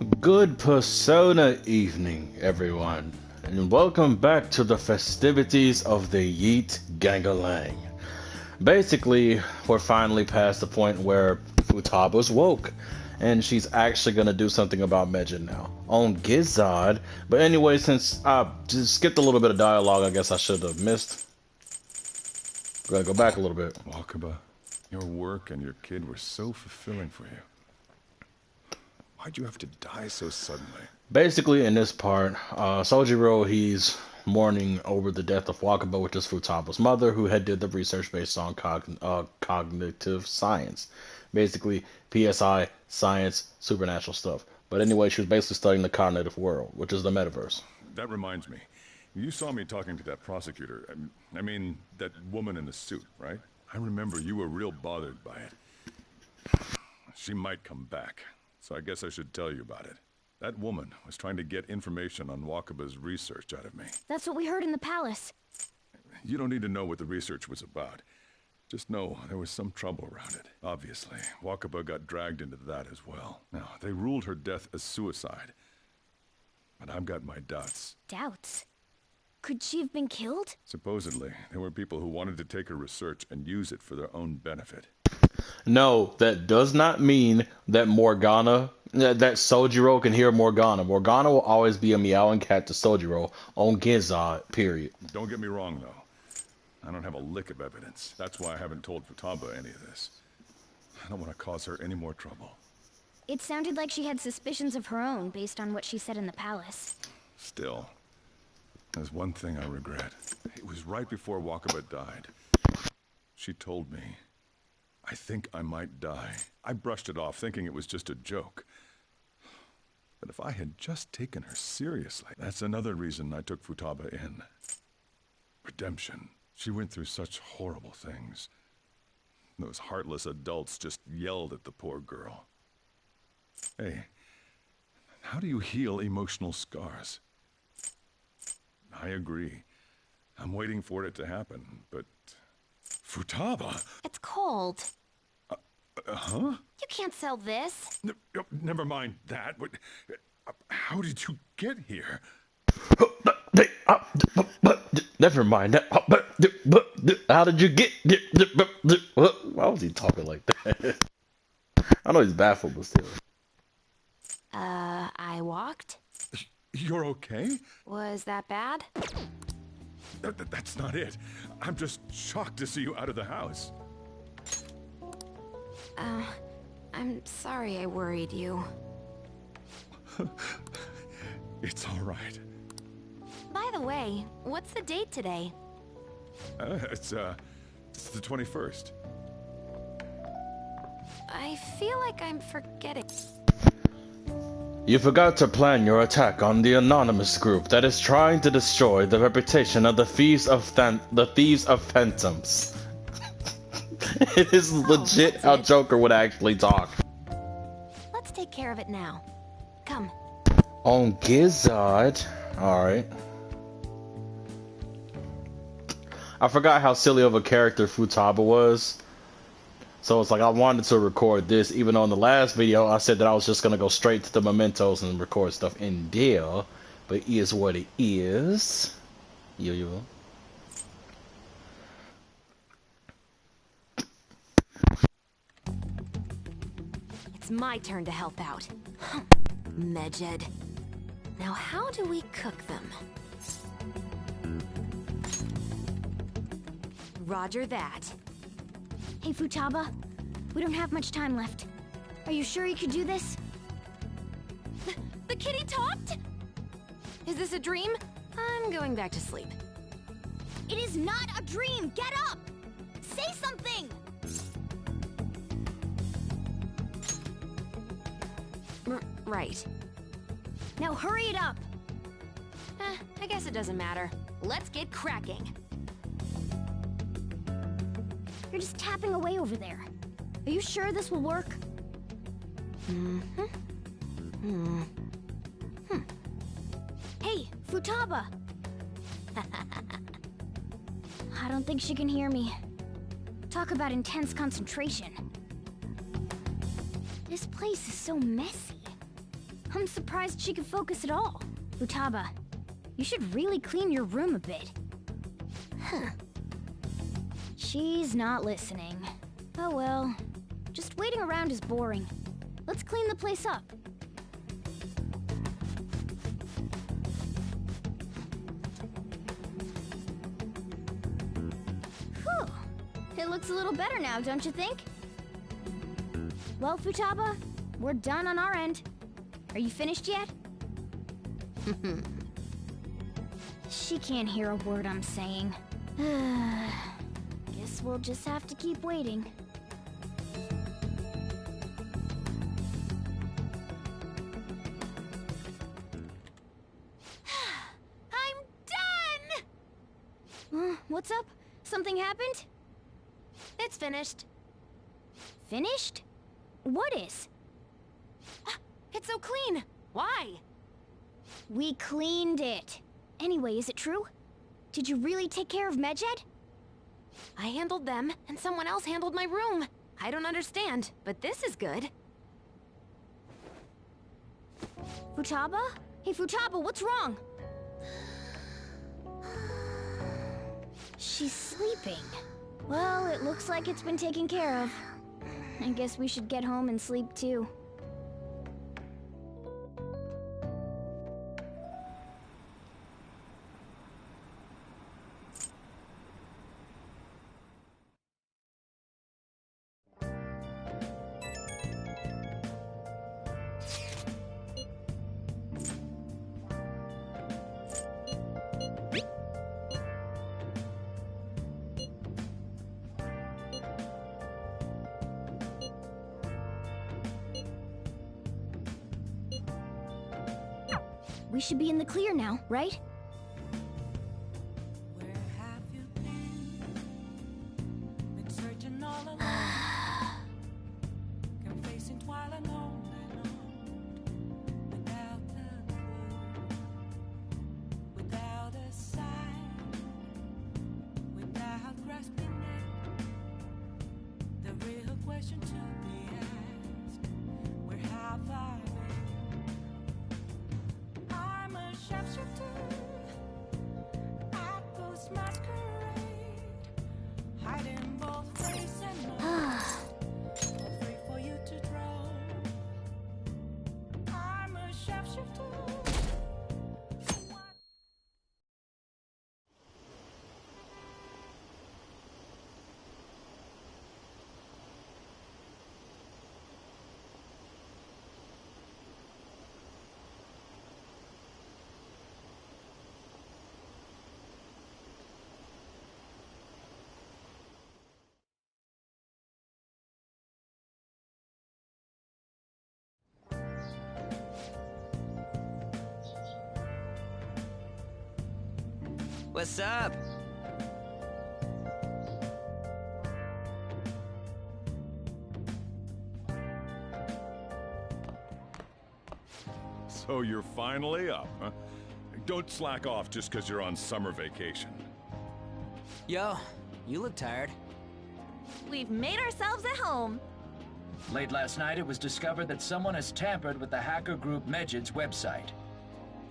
Good Persona evening, everyone, and welcome back to the festivities of the Yeet Gangalang. Basically, we're finally past the point where Futaba's woke, and she's actually gonna do something about Megid now on Gizzard. But anyway, since I just skipped a little bit of dialogue, I guess I should have missed. Gotta go back a little bit. Wakaba, your work and your kid were so fulfilling for you. Why'd you have to die so suddenly? Basically, in this part, Sojiro, he's mourning over the death of Wakaba, which is Futaba's mother, who had did the research based on cognitive science. Basically, PSI, science, supernatural stuff. But anyway, she was basically studying the cognitive world, which is the metaverse. That reminds me. You saw me talking to that prosecutor. I mean, that woman in the suit, right? I remember you were real bothered by it. She might come back. So I guess I should tell you about it. That woman was trying to get information on Wakaba's research out of me. That's what we heard in the palace. You don't need to know what the research was about. Just know there was some trouble around it. Obviously, Wakaba got dragged into that as well. Now, they ruled her death as suicide. But I've got my doubts. Doubts? Could she have been killed? Supposedly, there were people who wanted to take her research and use it for their own benefit. No, that does not mean that that Sojiro can hear Morgana. Morgana will always be a meowing cat to Sojiro on Gizzard, period. Don't get me wrong, though. I don't have a lick of evidence. That's why I haven't told Futaba any of this. I don't want to cause her any more trouble. It sounded like she had suspicions of her own based on what she said in the palace. Still, there's one thing I regret. It was right before Wakaba died. She told me, I think I might die. I brushed it off, thinking it was just a joke. But if I had just taken her seriously, that's another reason I took Futaba in. Redemption. She went through such horrible things. Those heartless adults just yelled at the poor girl. Hey, how do you heal emotional scars? I agree. I'm waiting for it to happen, but... Futaba! It's cold. Huh? You can't sell this. Never mind that. But how did you get here? Never mind that. How did you get? Why was he talking like that? I know he's baffled, but still. I walked? You're okay? Was that bad? That's not it. I'm just shocked to see you out of the house. I'm sorry I worried you. It's all right. By the way, what's the date today? It's the 21st. I feel like I'm forgetting. You forgot to plan your attack on the anonymous group that is trying to destroy the reputation of the Thieves of Phantoms. It is legit how Joker would actually talk. Let's take care of it now. Come. On Gizzard. Alright. I forgot how silly of a character Futaba was. So it's like I wanted to record this, even though in the last video I said that I was just gonna go straight to the mementos and record stuff in there. But it is what it is. Yeah. It's my turn to help out. Megid. Now how do we cook them? Roger that. Hey, Futaba. We don't have much time left. Are you sure you could do this? The kitty talked? Is this a dream? I'm going back to sleep. It is not a dream! Get up! Say something! Right. Now hurry it up! I guess it doesn't matter. Let's get cracking. You're just tapping away over there. Are you sure this will work? Hey, Futaba! I don't think she can hear me. Talk about intense concentration. This place is so messy. I'm surprised she could focus at all. Futaba, you should really clean your room a bit. Huh. She's not listening. Oh well. Just waiting around is boring. Let's clean the place up. Whew. It looks a little better now, don't you think? Well, Futaba, we're done on our end. Are you finished yet? She can't hear a word I'm saying. Guess we'll just have to keep waiting. I'm done! What's up? Something happened? It's finished. Finished? What is? It's so clean. Why? We cleaned it. Anyway, is it true? Did you really take care of Medjed? I handled them, and someone else handled my room. I don't understand, but this is good. Futaba? Hey, Futaba, what's wrong? She's sleeping. Well, it looks like it's been taken care of. I guess we should get home and sleep too. We should be in the clear now, right? Where have you been? Been searching all alone. Confessing while alone and on. Without a clue. Without a sign. Without grasping it. The real question to be asked. Where have I been? I'm a sharpshooter at Ghost Masquerade, hiding both face and mask, free for you to draw. I'm a sharpshooter. What's up? So you're finally up, huh? Don't slack off just because you're on summer vacation. Yo, you look tired. We've made ourselves at home. Late last night, it was discovered that someone has tampered with the hacker group Medjed's website.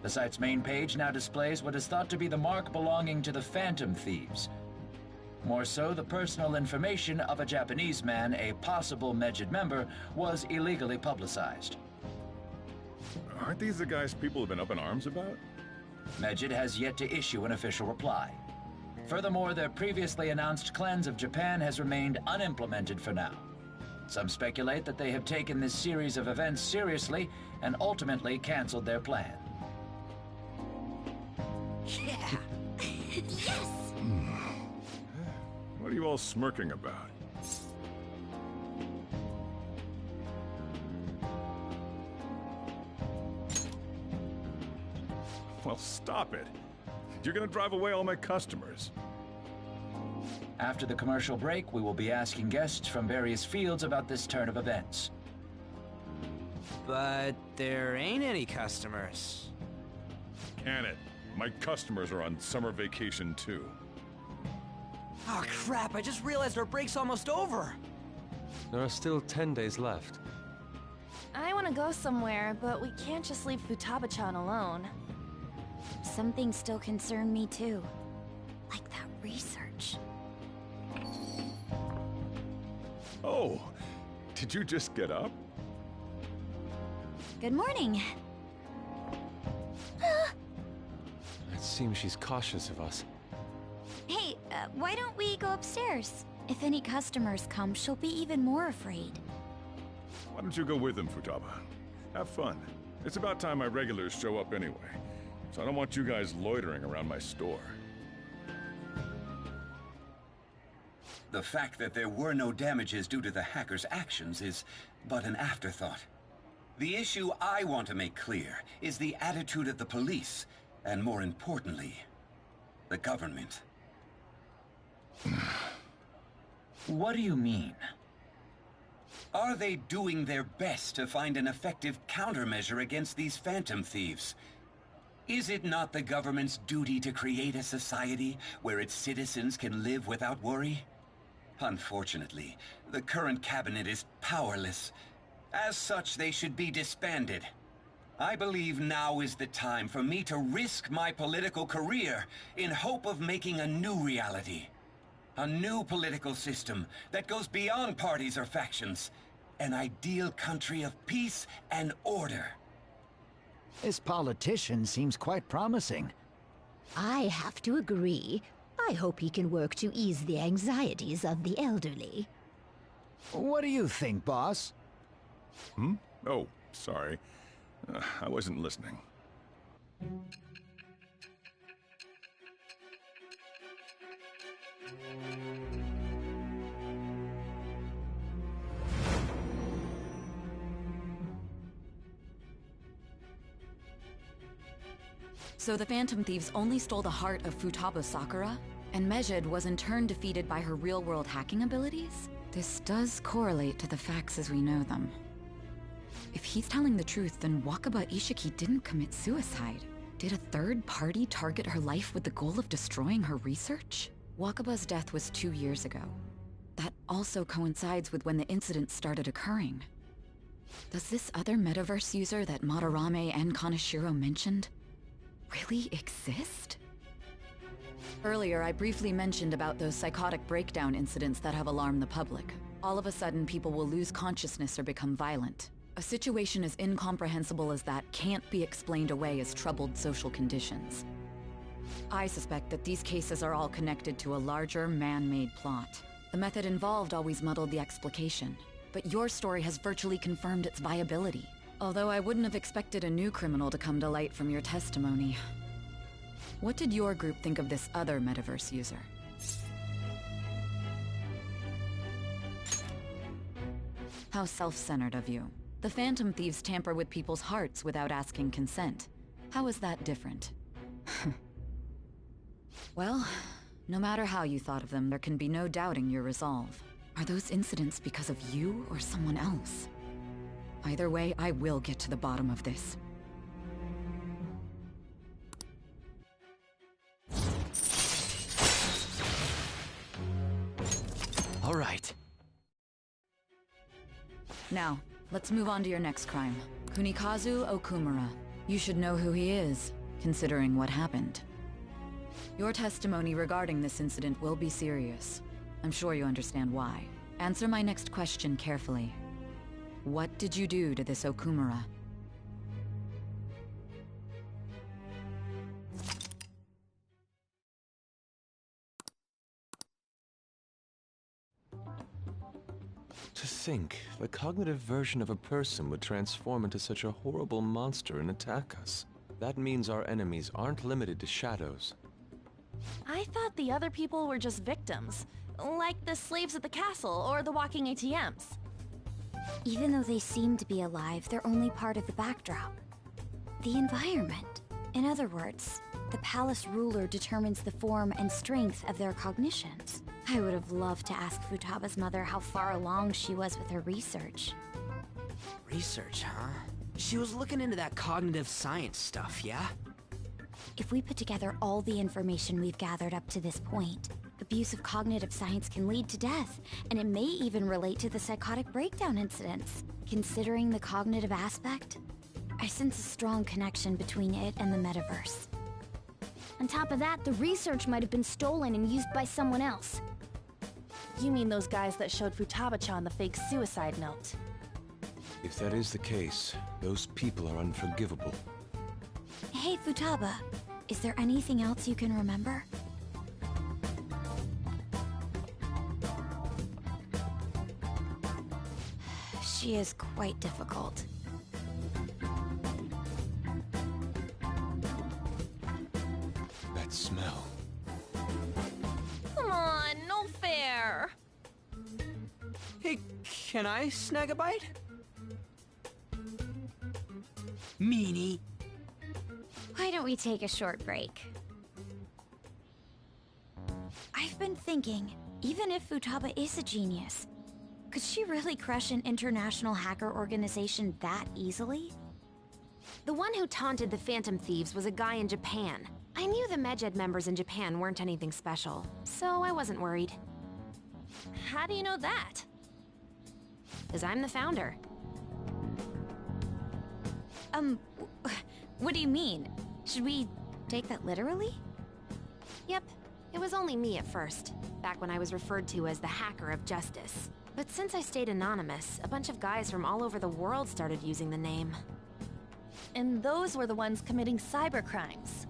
The site's main page now displays what is thought to be the mark belonging to the Phantom Thieves. More so, the personal information of a Japanese man, a possible Medjed member, was illegally publicized. Aren't these the guys people have been up in arms about? Medjed has yet to issue an official reply. Furthermore, their previously announced cleanse of Japan has remained unimplemented for now. Some speculate that they have taken this series of events seriously and ultimately canceled their plan. Yeah. Yes! What are you all smirking about? Well, stop it. You're gonna drive away all my customers. After the commercial break, we will be asking guests from various fields about this turn of events. But there ain't any customers. Can it? My customers are on summer vacation too. Oh crap, I just realized our break's almost over. There are still 10 days left. I want to go somewhere, but we can't just leave Futaba-chan alone. Some things still concern me too. Like that research. Oh, did you just get up? Good morning. It seems she's cautious of us. Hey, why don't we go upstairs? If any customers come, she'll be even more afraid. Why don't you go with them, Futaba? Have fun. It's about time my regulars show up anyway, so I don't want you guys loitering around my store. The fact that there were no damages due to the hacker's actions is but an afterthought. The issue I want to make clear is the attitude of the police, and more importantly, the government. What do you mean? Are they doing their best to find an effective countermeasure against these phantom thieves? Is it not the government's duty to create a society where its citizens can live without worry? Unfortunately, the current cabinet is powerless. As such, they should be disbanded. I believe now is the time for me to risk my political career in hope of making a new reality. A new political system that goes beyond parties or factions. An ideal country of peace and order. This politician seems quite promising. I have to agree. I hope he can work to ease the anxieties of the elderly. What do you think, boss? Hmm? Oh, sorry. I wasn't listening. So the Phantom Thieves only stole the heart of Futaba Sakura? And Mejid was in turn defeated by her real-world hacking abilities? This does correlate to the facts as we know them. If he's telling the truth, then Wakaba Ishiki didn't commit suicide. Did a third party target her life with the goal of destroying her research? Wakaba's death was 2 years ago. That also coincides with when the incident started occurring. Does this other metaverse user that Madarame and Kaneshiro mentioned really exist? Earlier, I briefly mentioned about those psychotic breakdown incidents that have alarmed the public. All of a sudden, people will lose consciousness or become violent. A situation as incomprehensible as that can't be explained away as troubled social conditions. I suspect that these cases are all connected to a larger, man-made plot. The method involved always muddled the explication, but your story has virtually confirmed its viability. Although I wouldn't have expected a new criminal to come to light from your testimony. What did your group think of this other metaverse user? How self-centered of you. The Phantom Thieves tamper with people's hearts without asking consent. How is that different? Well, no matter how you thought of them, there can be no doubting your resolve. Are those incidents because of you or someone else? Either way, I will get to the bottom of this. All right. Now, let's move on to your next crime. Kunikazu Okumura. You should know who he is, considering what happened. Your testimony regarding this incident will be serious. I'm sure you understand why. Answer my next question carefully. What did you do to this Okumura? To think, the cognitive version of a person would transform into such a horrible monster and attack us. That means our enemies aren't limited to shadows. I thought the other people were just victims, like the slaves at the castle or the walking ATMs. Even though they seem to be alive, they're only part of the backdrop. The environment. In other words, the palace ruler determines the form and strength of their cognitions. I would have loved to ask Futaba's mother how far along she was with her research. Research, huh? She was looking into that cognitive science stuff, yeah? If we put together all the information we've gathered up to this point, abuse of cognitive science can lead to death, and it may even relate to the psychotic breakdown incidents. Considering the cognitive aspect, I sense a strong connection between it and the metaverse. On top of that, the research might have been stolen and used by someone else. You mean those guys that showed Futaba-chan the fake suicide note? If that is the case, those people are unforgivable. Hey, Futaba, is there anything else you can remember? She is quite difficult. That smell. Come on, no fair! Hey, can I snag a bite? Meanie. Why don't we take a short break? I've been thinking, even if Futaba is a genius, could she really crush an international hacker organization that easily? The one who taunted the Phantom Thieves was a guy in Japan. I knew the Medjed members in Japan weren't anything special, so I wasn't worried. How do you know that? 'Cause I'm the founder. What do you mean? Should we take that literally? Yep, it was only me at first, back when I was referred to as the Hacker of Justice. But since I stayed anonymous, a bunch of guys from all over the world started using the name. And those were the ones committing cybercrimes.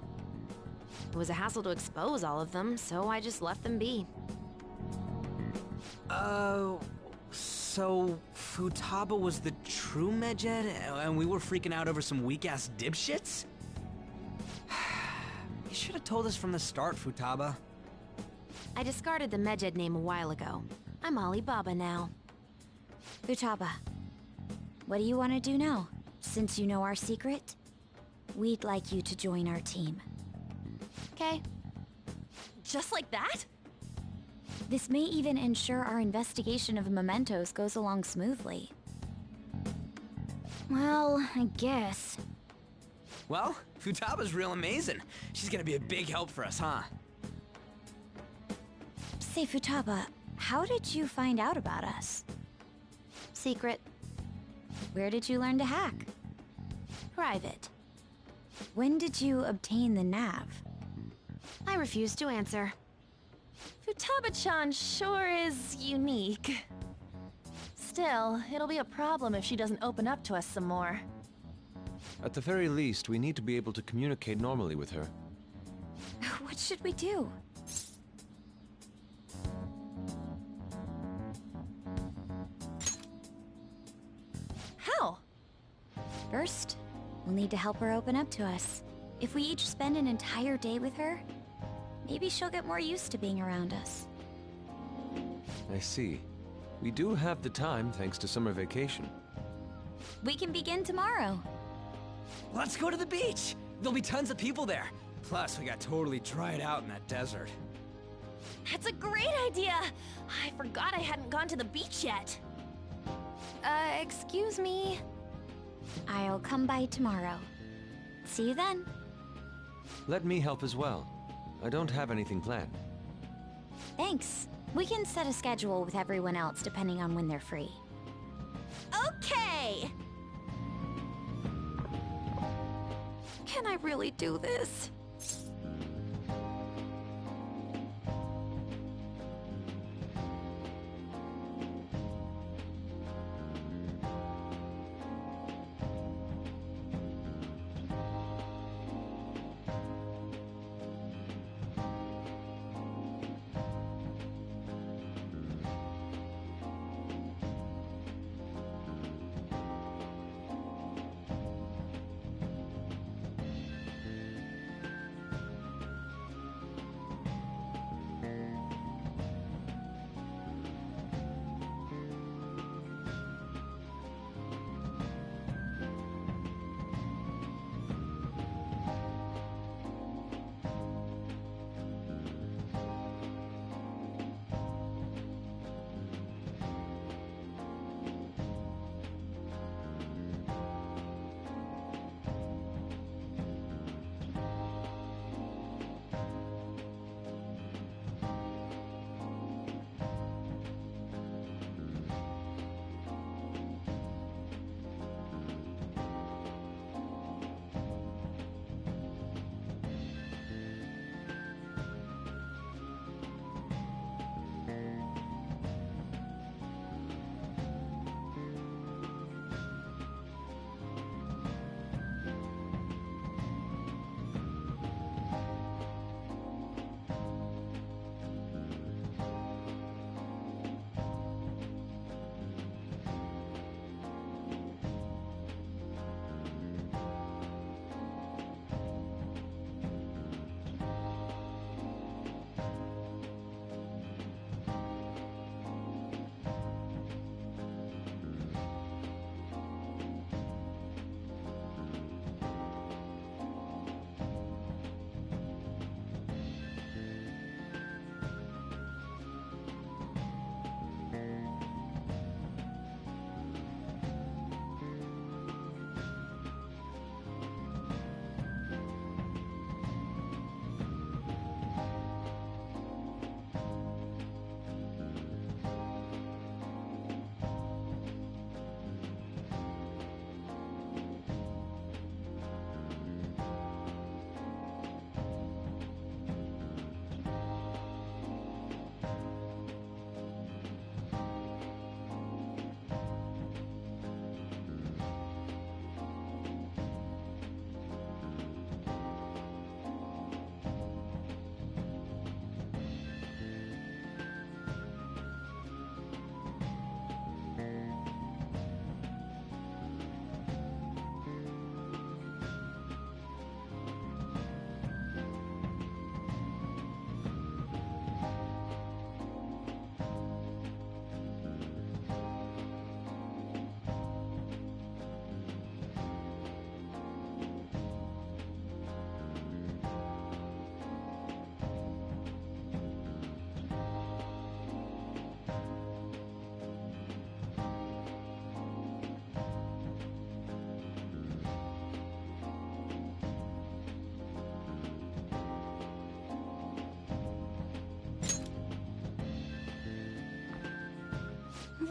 It was a hassle to expose all of them, so I just left them be. So Futaba was the true Medjed, and we were freaking out over some weak-ass dipshits? You should have told us from the start, Futaba. I discarded the Medjed name a while ago. I'm Alibaba now. Futaba, what do you want to do now? Since you know our secret, we'd like you to join our team. Okay. Just like that? This may even ensure our investigation of mementos goes along smoothly. Well, I guess. Well, Futaba's real amazing. She's gonna be a big help for us, huh? Say, Futaba, how did you find out about us? Secret. Where did you learn to hack? Private. When did you obtain the nav? I refuse to answer. Futaba-chan sure is unique. Still, it'll be a problem if she doesn't open up to us some more. At the very least, we need to be able to communicate normally with her. What should we do? How? First, we'll need to help her open up to us. If we each spend an entire day with her, maybe she'll get more used to being around us. I see. We do have the time thanks to summer vacation. We can begin tomorrow. Let's go to the beach! There'll be tons of people there. Plus, we got totally dried out in that desert. That's a great idea! I forgot I hadn't gone to the beach yet. Excuse me. I'll come by tomorrow. See you then. Let me help as well. I don't have anything planned. Thanks. We can set a schedule with everyone else depending on when they're free. Okay! Can I really do this?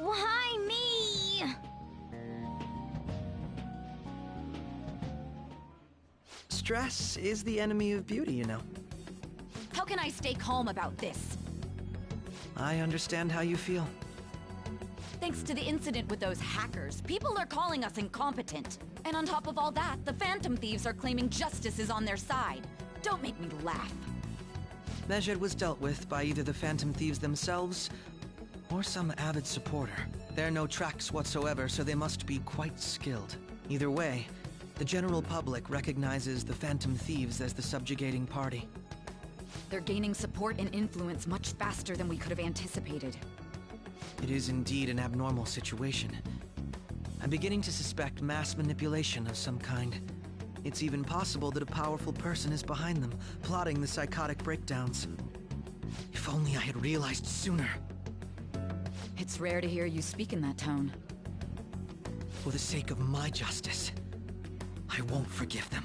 Why me? Stress is the enemy of beauty, you know. How can I stay calm about this? I understand how you feel. Thanks to the incident with those hackers, people are calling us incompetent. And on top of all that, the Phantom Thieves are claiming justice is on their side. Don't make me laugh. Mejed was dealt with by either the Phantom Thieves themselves or some avid supporter. There are no tracks whatsoever, so they must be quite skilled. Either way, the general public recognizes the Phantom Thieves as the subjugating party. They're gaining support and influence much faster than we could have anticipated. It is indeed an abnormal situation. I'm beginning to suspect mass manipulation of some kind. It's even possible that a powerful person is behind them, plotting the psychotic breakdowns. If only I had realized sooner. It's rare to hear you speak in that tone. For the sake of my justice, I won't forgive them.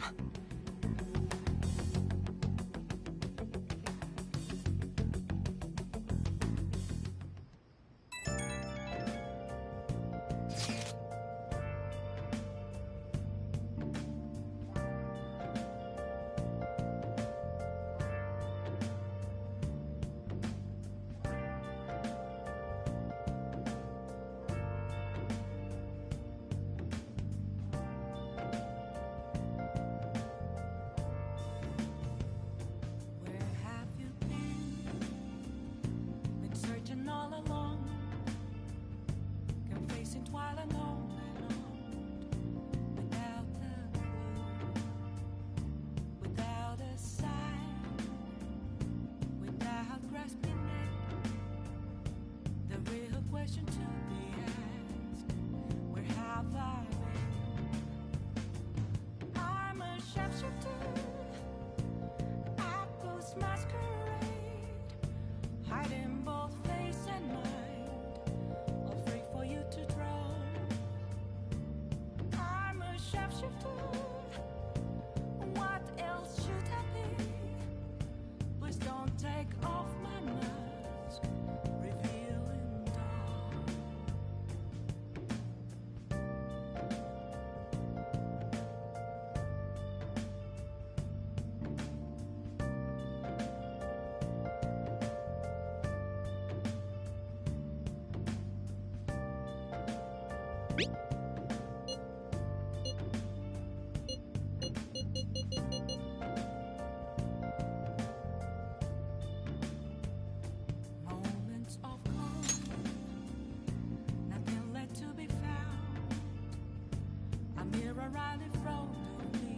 Where have you been? Been searching all along, confessing while alone and on, without a clue, without a sign, without grasping it. The real question to be asked: where have I been? I'm a sharpshooter. Apples masquerade, hiding both face and mind, all free for you to draw. I'm a sharpshooter. What else should I be? Please don't take off my mask, revealing dawn. Moments of calm, nothing left to be found. A mirror right in front of me,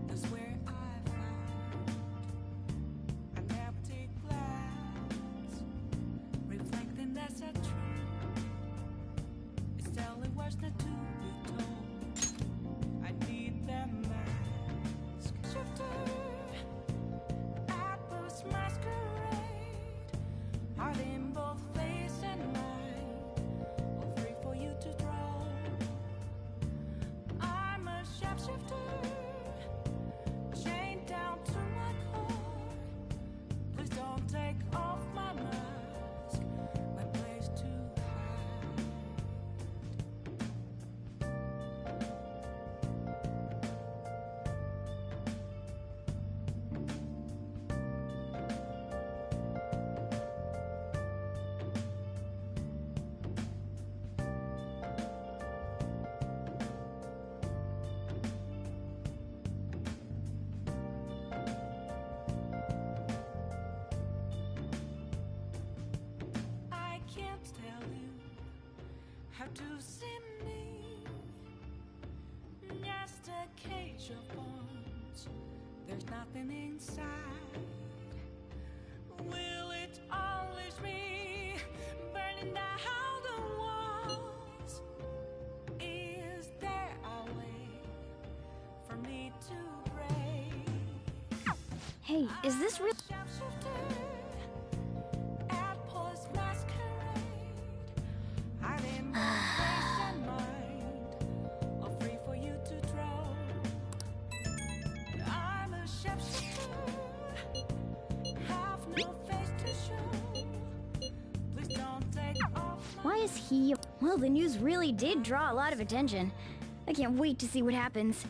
that's where I found an empty glass, reflecting that's a truth. It's telling words not to be told. I need them mask. Shifter, apples masquerade, heart in both face and mind, all free for you to draw. I'm a sharpshooter, chained down to my core. Please don't take off my mask, my place to hide. I can't tell you how to see me. Just a cage of bones. There's nothing inside. Will it always be burning down the walls? Is there a way for me to break? Hey, is this real? Apples masquerade, hiding both face and mind, all free for you to draw. I'm a sharpshooter, have no face to show. Please don't take off my Why is is he? Well, the news really did draw a lot of attention. I can't wait to see what happens.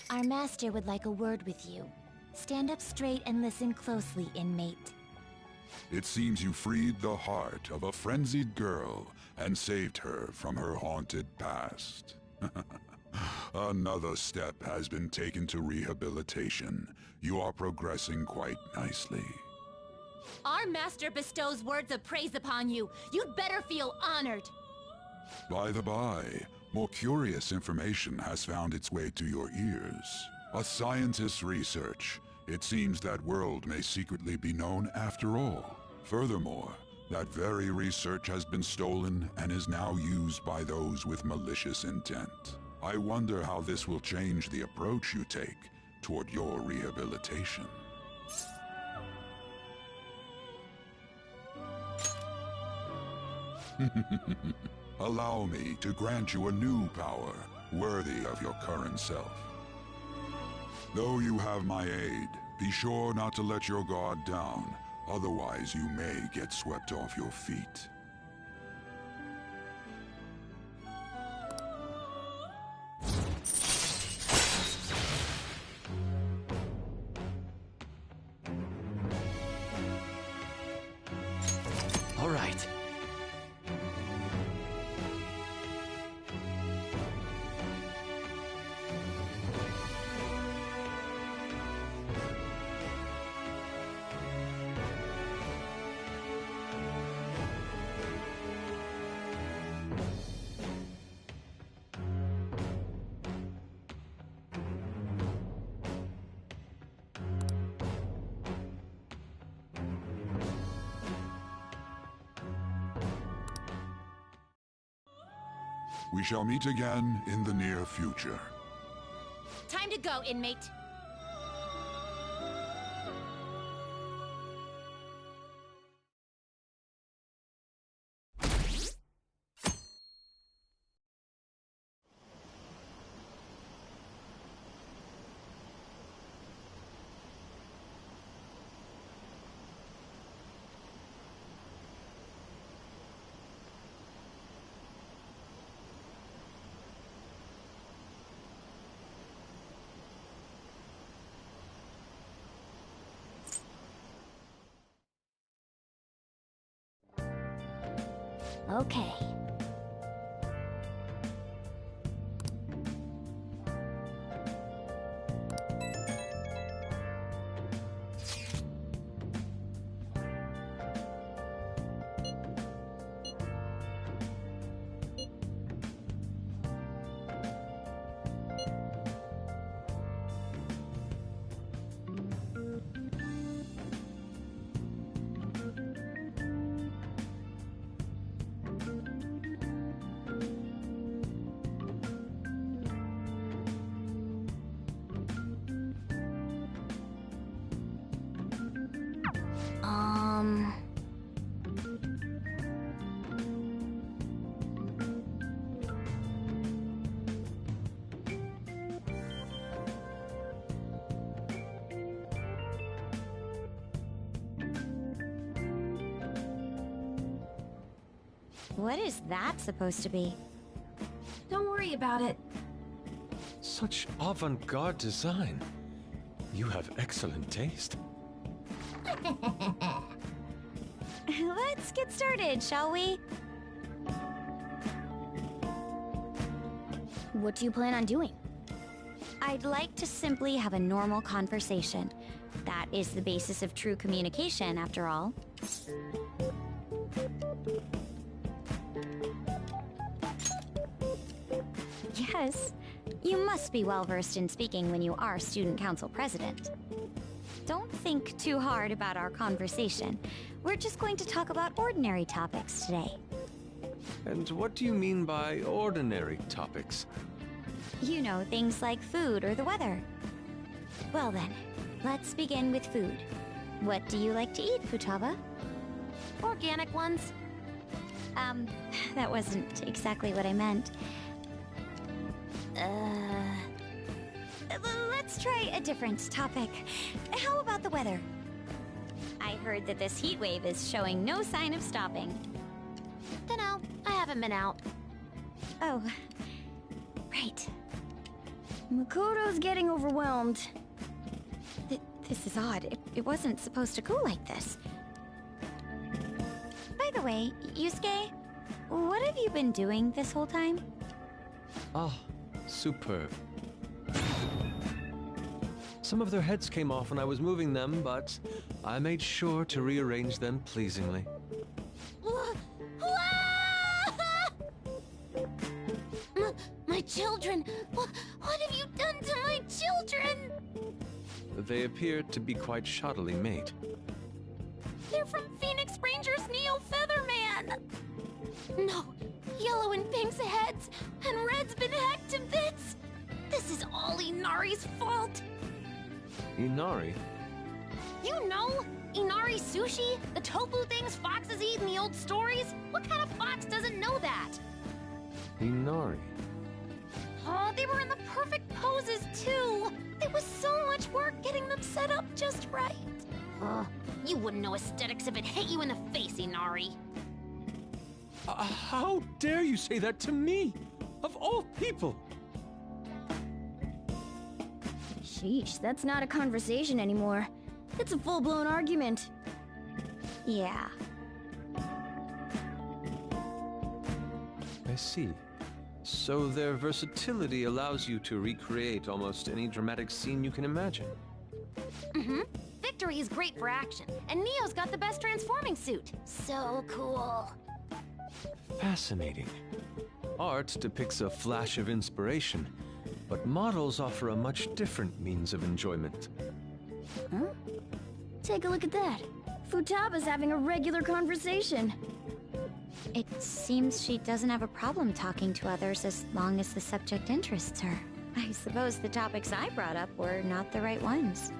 Our master would like a word with you. Stand up straight and listen closely, inmate. It seems you freed the heart of a frenzied girl and saved her from her haunted past. Another step has been taken to rehabilitation. You are progressing quite nicely. Our master bestows words of praise upon you. You'd better feel honored. By the by, more curious information has found its way to your ears. A scientist's research. It seems that world may secretly be known after all. Furthermore, that very research has been stolen and is now used by those with malicious intent. I wonder how this will change the approach you take toward your rehabilitation. Allow me to grant you a new power worthy of your current self. Though you have my aid, be sure not to let your guard down, otherwise you may get swept off your feet. All right. We shall meet again in the near future. Time to go, inmate. Okay. What is that supposed to be? Don't worry about it. Such avant-garde design. You have excellent taste. Let's get started, shall we? What do you plan on doing? I'd like to simply have a normal conversation. That is the basis of true communication, after all. Yes, you must be well-versed in speaking when you are student council president. Don't think too hard about our conversation. We're just going to talk about ordinary topics today. And what do you mean by ordinary topics? You know, things like food or the weather. Well then, let's begin with food. What do you like to eat, Futaba? Organic ones. That wasn't exactly what I meant. Let's try a different topic. How about the weather? I heard that this heat wave is showing no sign of stopping. Dunno, I haven't been out. Oh, right. Makoto's getting overwhelmed. This is odd. It wasn't supposed to go like this. By the way, Yusuke, what have you been doing this whole time? Ah, superb. Some of their heads came off when I was moving them, but I made sure to rearrange them pleasingly. My children! What have you done to my children? They appeared to be quite shoddily made. They're from Phoenix Rangers Neo Featherman! No, Yellow and Pink's heads, and Red's been hacked to bits! This is all Inari's fault! Inari? You know, Inari sushi? The tofu things foxes eat in the old stories? What kind of fox doesn't know that? Inari? Oh, they were in the perfect poses, too! There was so much work getting them set up just right. You wouldn't know aesthetics if it hit you in the face, Inari. How dare you say that to me? Of all people! Sheesh, that's not a conversation anymore. It's a full-blown argument. Yeah. I see. So their versatility allows you to recreate almost any dramatic scene you can imagine. Mm-hmm. Victory is great for action, and Neo's got the best transforming suit. So cool. Fascinating. Art depicts a flash of inspiration, but models offer a much different means of enjoyment. Huh? Take a look at that. Futaba's having a regular conversation. It seems she doesn't have a problem talking to others as long as the subject interests her. I suppose the topics I brought up were not the right ones.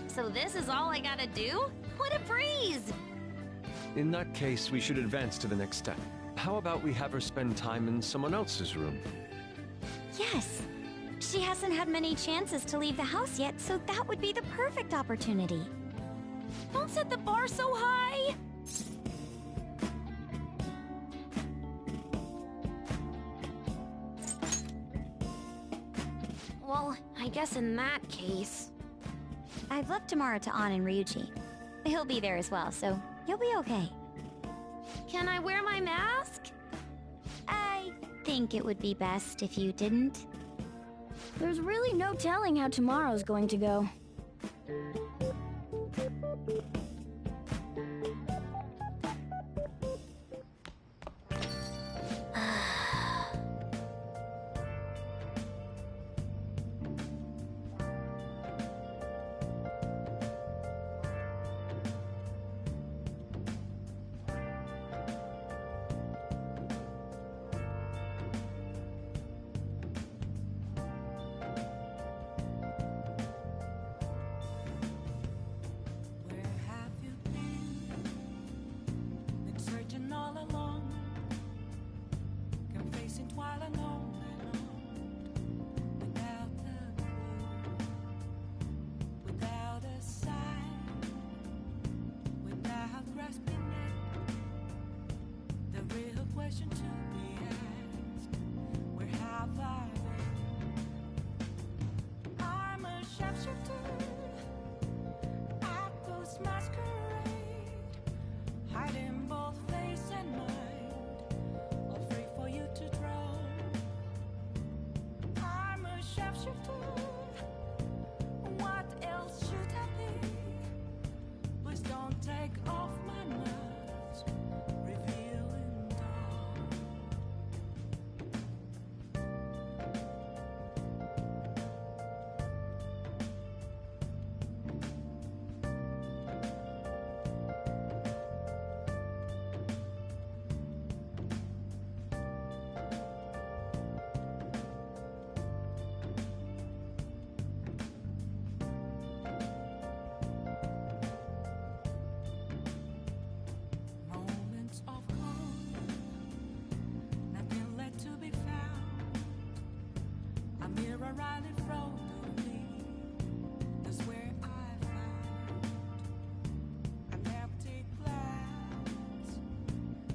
So this is all I gotta do? What a breeze! In that case, we should advance to the next step. How about we have her spend time in someone else's room? Yes. She hasn't had many chances to leave the house yet, so that would be the perfect opportunity. Don't set the bar so high! Well, I guess in that case... I've left Tamara to An and Ryuji. He'll be there as well, so you'll be okay. Can I wear my mask? I think it would be best if you didn't. There's really no telling how tomorrow's going to go. mirror right in front of me. That's where I found an empty glass,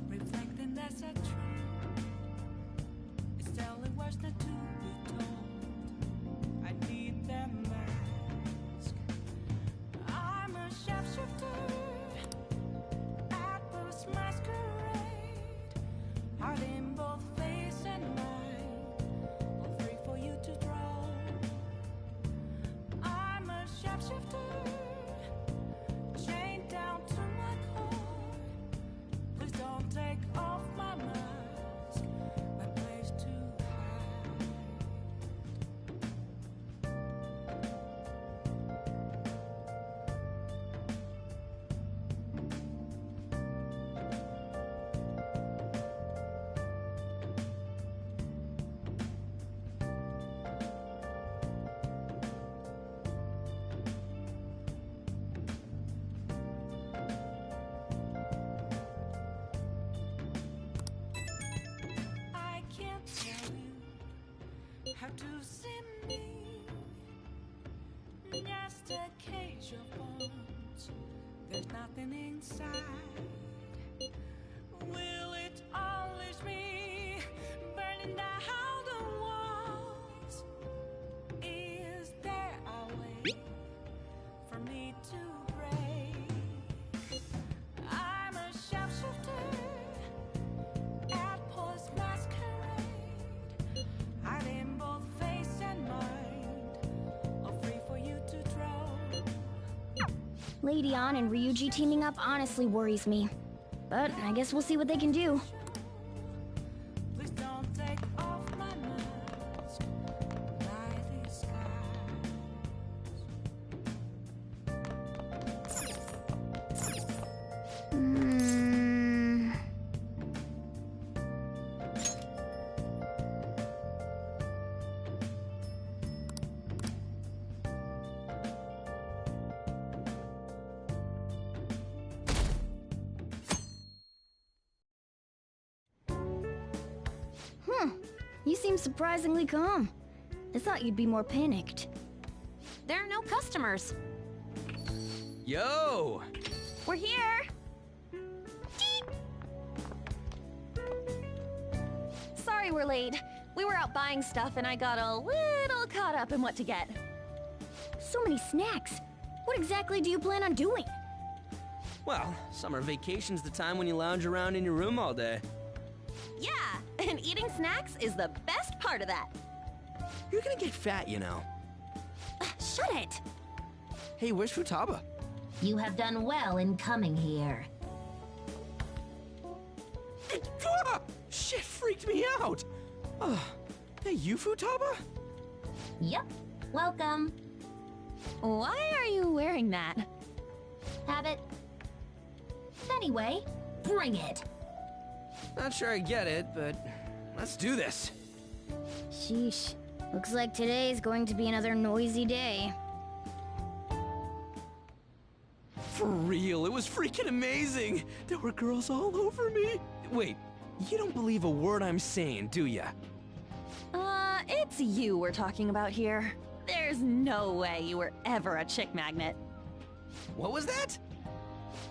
reflecting that's a truth. It's telling words not to be told. I need that mask. I'm a shapeshifter at this masquerade, heart in both face and mind, all free for you to draw. I'm a shapeshifter, chained down to my core. Please don't take off my mask, my place to hide. I can't tell you how to see me. Just a cage of bones. There's nothing inside. Will it unleash me, burning down the walls? Is there a way for me to break? I'm a shapeshifter at post masquerade, hiding both face and mind, all free for you to draw. Lady On and Ryuji teaming up honestly worries me. But I guess we'll see what they can do. Please don't take off my mask, by the skies. You seem surprisingly calm. I thought you'd be more panicked. There are no customers. Yo! We're here! Sorry we're late. We were out buying stuff and I got a little caught up in what to get. So many snacks. What exactly do you plan on doing? Well, summer vacation's the time when you lounge around in your room all day. Yeah, and eating snacks is the best part of that. You're gonna get fat, you know. Shut it! Hey, where's Futaba? You have done well in coming here. Ah! Shit freaked me out! Hey, you Futaba? Yep. Welcome. Why are you wearing that? Habit. Anyway, bring it. Not sure I get it, but let's do this. Sheesh. Looks like today's going to be another noisy day. For real, it was freaking amazing! There were girls all over me! Wait, you don't believe a word I'm saying, do ya? It's you we're talking about here. There's no way you were ever a chick magnet. What was that?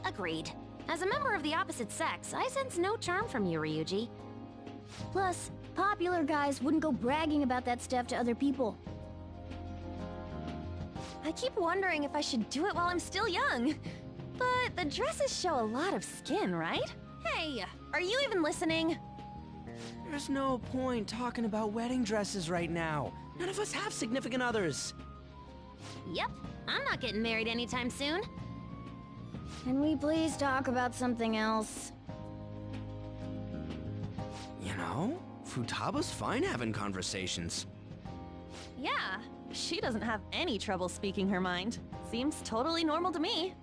Agreed. As a member of the opposite sex, I sense no charm from you, Ryuji. Plus, popular guys wouldn't go bragging about that stuff to other people. I keep wondering if I should do it while I'm still young. But the dresses show a lot of skin, right? Hey, are you even listening? There's no point talking about wedding dresses right now. None of us have significant others. Yep, I'm not getting married anytime soon. Can we please talk about something else? You know, Futaba's fine having conversations. Yeah, she doesn't have any trouble speaking her mind. Seems totally normal to me.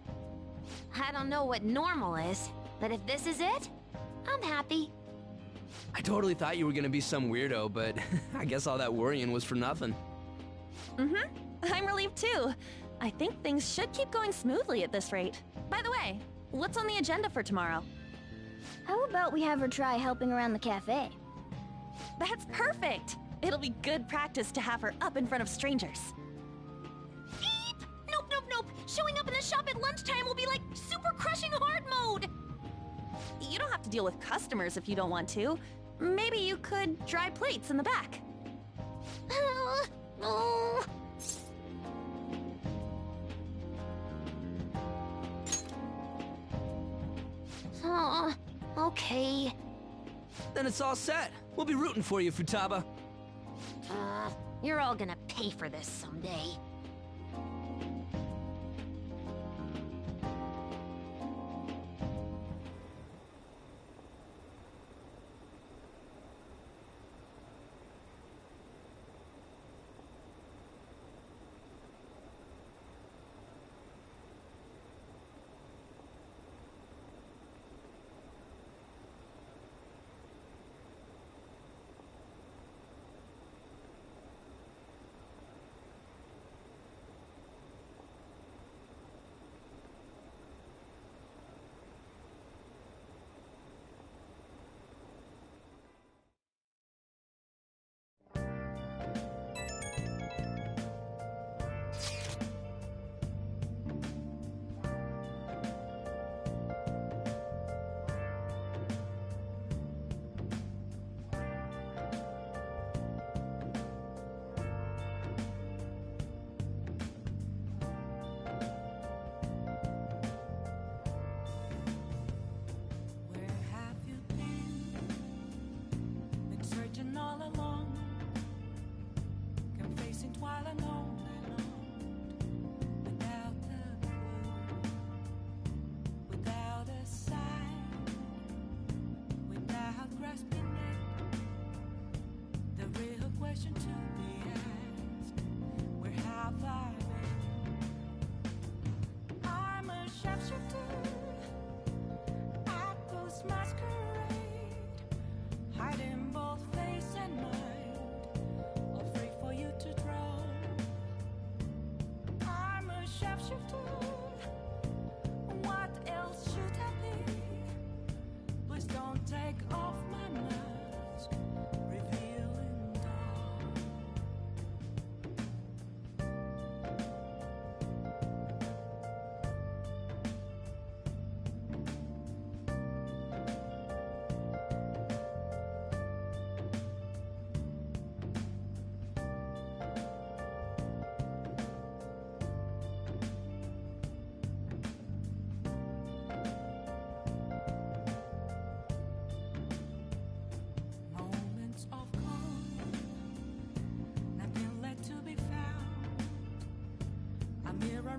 I don't know what normal is, but if this is it, I'm happy. I totally thought you were gonna be some weirdo, but I guess all that worrying was for nothing. I'm relieved too. I think things should keep going smoothly at this rate. By the way, what's on the agenda for tomorrow? How about we have her try helping around the cafe? That's perfect! It'll be good practice to have her up in front of strangers. Eep! Nope, nope, nope. Showing up in the shop at lunchtime will be like super crushing hard mode. You don't have to deal with customers if you don't want to. Maybe you could dry plates in the back. Okay. Then it's all set. We'll be rooting for you, Futaba. You're all gonna pay for this someday.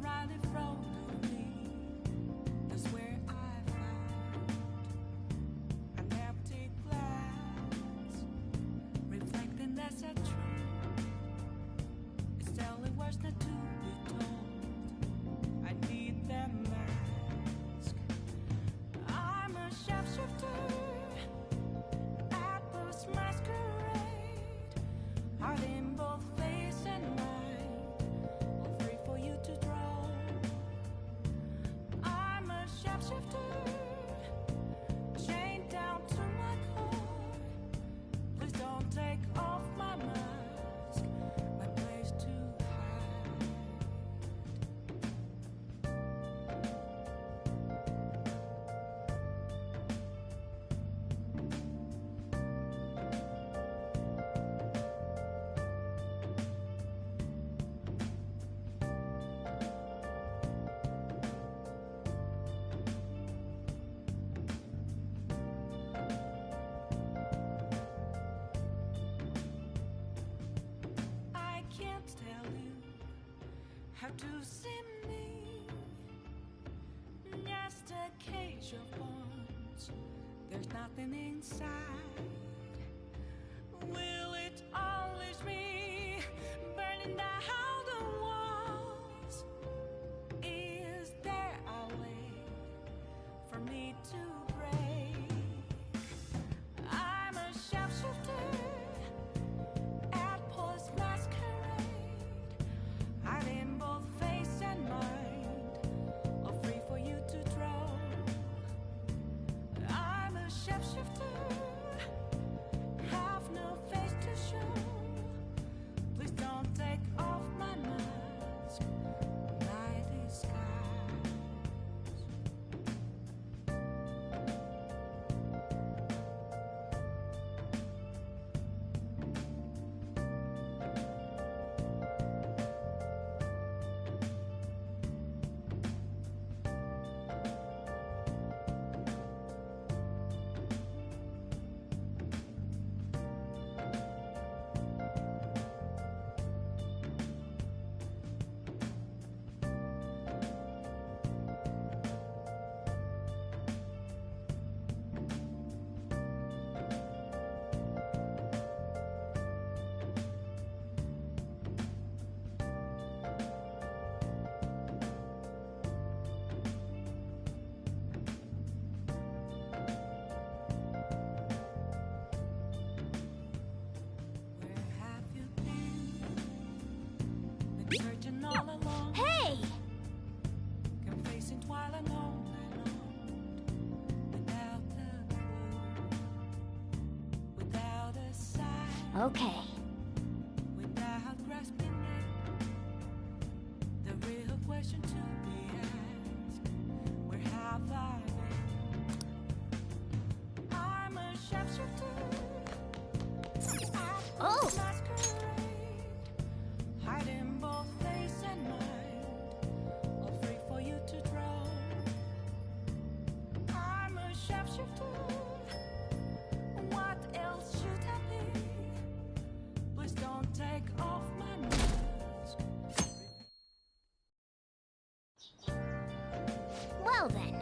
right in front of me. That's where I found an empty glass, reflecting that's a truth. It's telling words not to be told. I need that mask. I'm a sharpshooter at this masquerade, heart in both face and mind, all free for you to draw. I'm a sharpshooter, chained down to my core. Please don't take off my mask, my place to hide. I can't tell you how to see me. Just a cage of bones. There's nothing inside. Will it always be burning down the walls? Is there a way for me to break? I'm a sharpshooter at Paul's masquerade, hiding both face and mind, all free for you to draw. I'm a sharpshooter, Searching all along. Hey! Confessing while alone without a clue, without a sign. Okay. Without grasping it, the real question to be asked: where have I been? I'm a sharpshooter. Oh! Hiding both face and mind, afraid for you to draw. I'm a sharpshooter. What else should I be? Please don't take off my mask. Well then.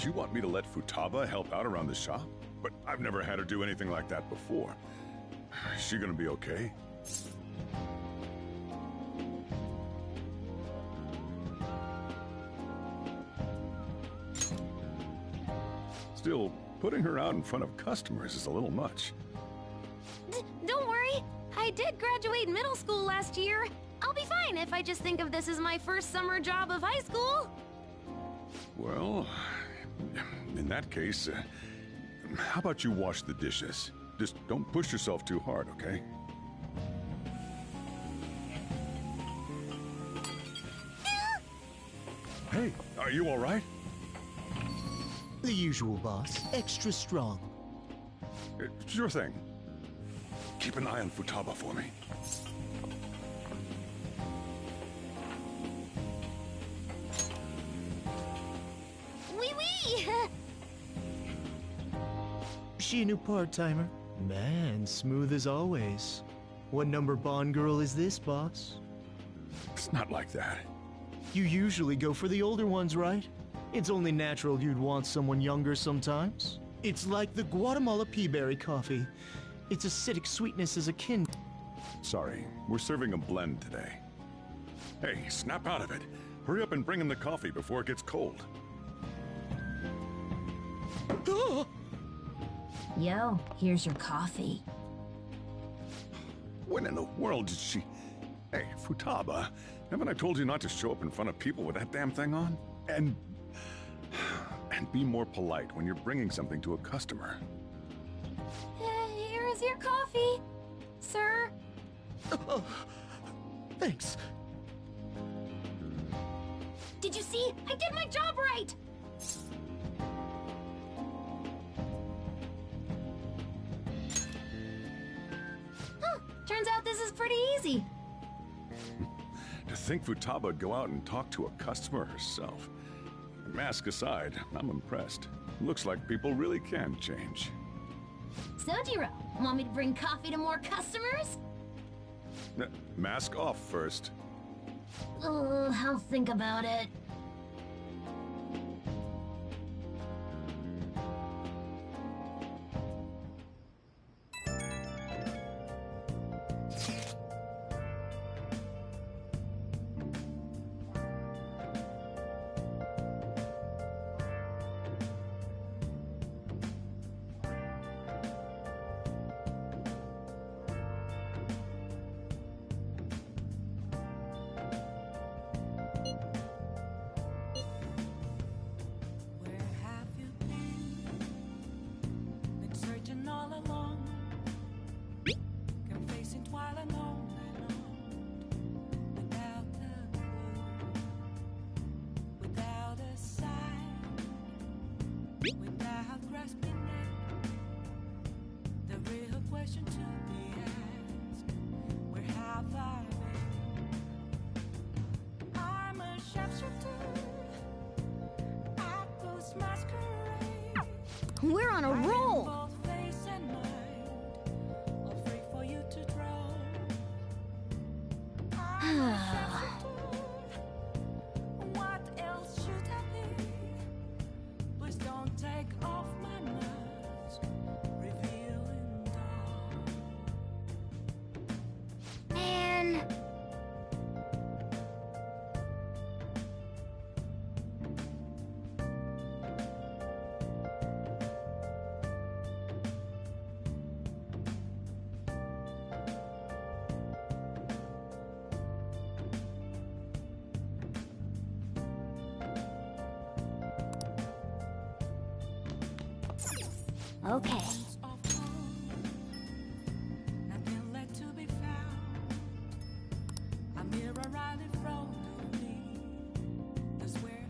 You want me to let Futaba help out around the shop? But I've never had her do anything like that before. Is she gonna be okay? Still, putting her out in front of customers is a little much. Don't worry. I did graduate middle school last year. I'll be fine if I just think of this as my first summer job of high school. Well, in that case, how about you wash the dishes? Just don't push yourself too hard, okay? Hey, are you all right? The usual, boss. Extra strong. Sure thing. Keep an eye on Futaba for me. Wee wee! She a new part-timer? Man, smooth as always. What number Bond girl is this, boss? It's not like that. You usually go for the older ones, right? It's only natural you'd want someone younger sometimes. It's like the Guatemala peaberry coffee. Its acidic sweetness is akin... Sorry, we're serving a blend today. Hey, snap out of it. Hurry up and bring him the coffee before it gets cold. Yo, here's your coffee. When in the world did she... Hey, Futaba, haven't I told you not to show up in front of people with that damn thing on? And be more polite when you're bringing something to a customer. Here is your coffee, sir. Thanks. Did you see? I did my job right! Huh, turns out this is pretty easy. To think Futaba would go out and talk to a customer herself. Mask aside, I'm impressed. Looks like people really can change. Sojiro, want me to bring coffee to more customers? Mask off first. I'll think about it. We're on a roll! What else should I be? Please don't take off my mask, revealing dark. Okay. Nothing left to be found. A mirror right in front of me. That's where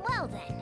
Well then.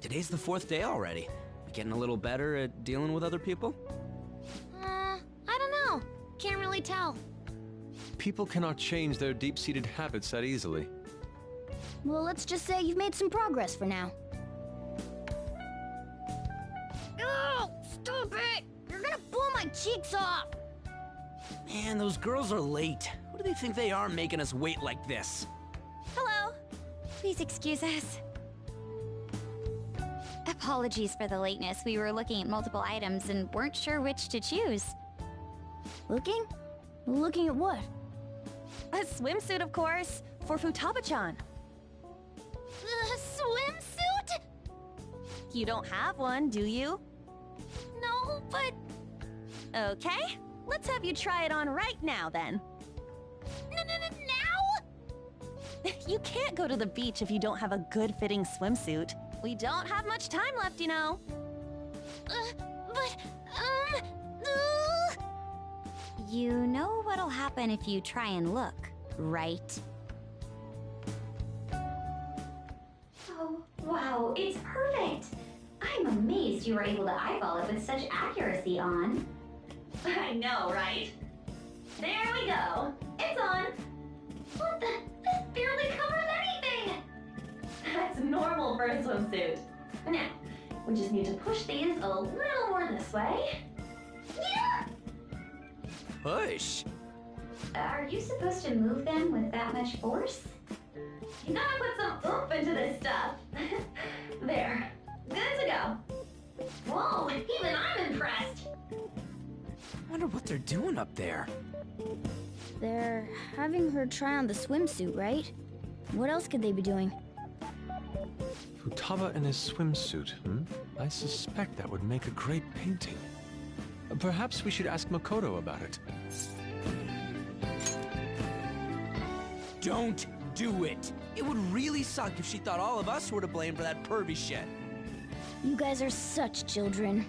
Today's the 4th day already. You getting a little better at dealing with other people? I don't know. Can't really tell. People cannot change their deep-seated habits that easily. Well, let's just say you've made some progress for now. Oh, stop it! You're gonna blow my cheeks off! Man, those girls are late. Who do they think they are making us wait like this? Hello. Please excuse us. Apologies for the lateness. We were looking at multiple items and weren't sure which to choose. Looking? Looking at what? A swimsuit, of course, for Futaba-chan. The swimsuit? You don't have one, do you? No, but... Okay, let's have you try it on right now, then. Now? You can't go to the beach if you don't have a good-fitting swimsuit. We don't have much time left, you know. You know what'll happen if you try and look, right? Oh, wow, it's perfect! I'm amazed you were able to eyeball it with such accuracy on. I know, right? There we go. It's on. What the? This barely covers anything! That's normal for a swimsuit. Now, we just need to push these a little more this way. Yeah! Push? Are you supposed to move them with that much force? You gotta put some oomph into this stuff. There. Good to go. Whoa, even I'm impressed. Wonder what they're doing up there. They're having her try on the swimsuit, right? What else could they be doing? Futaba in his swimsuit, I suspect that would make a great painting. Perhaps we should ask Makoto about it. Don't do it! It would really suck if she thought all of us were to blame for that pervy shit. You guys are such children.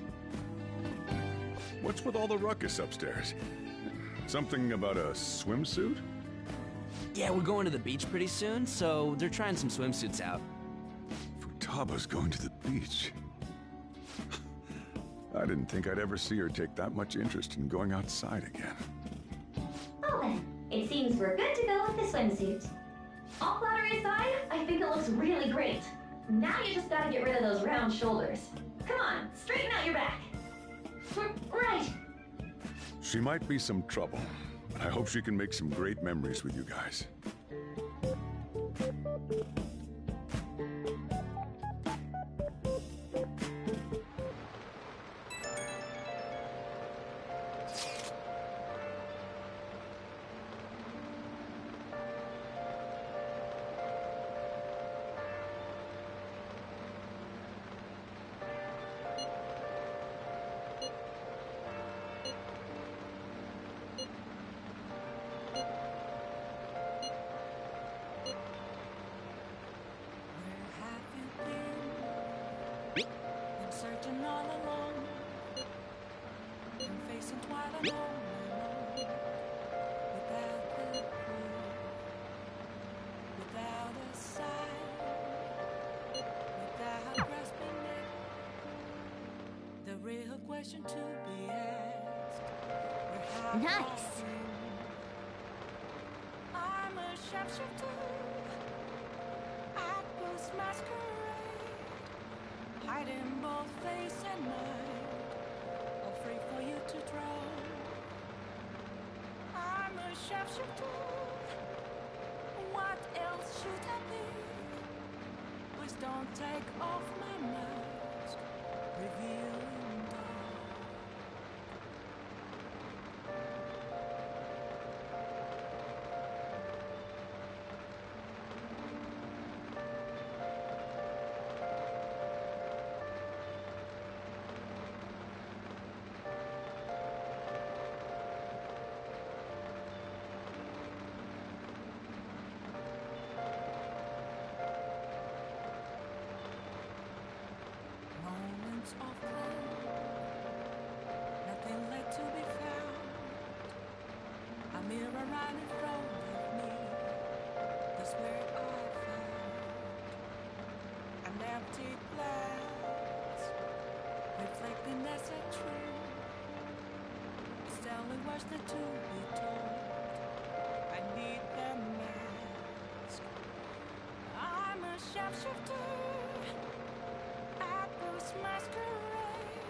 What's with all the ruckus upstairs? Something about a swimsuit? Yeah, we're going to the beach pretty soon, so they're trying some swimsuits out. Futaba's going to the beach. I didn't think I'd ever see her take that much interest in going outside again. Well then, it seems we're good to go with the swimsuit. All flattery aside, I think it looks really great. Now you just gotta get rid of those round shoulders. Come on, straighten out your back. Right. She might be some trouble, but I hope she can make some great memories with you guys. Searching all alone, and facing quite alone, without the clue, without a sign, without grasping it. The real question to be asked: where have I Nice. been? I'm a sharpshooter. I was masquerade. Hiding both face and mind, all free for you to draw. I'm a sharpshooter. What else should I be? Please don't take off my mask, revealing dark. Moments of calm, nothing left to be found. A mirror right in front of me, that's where I found an empty glass, reflecting as a truth. It's telling words that to be told. I need the mask. I'm a sharpshooter. Masquerade,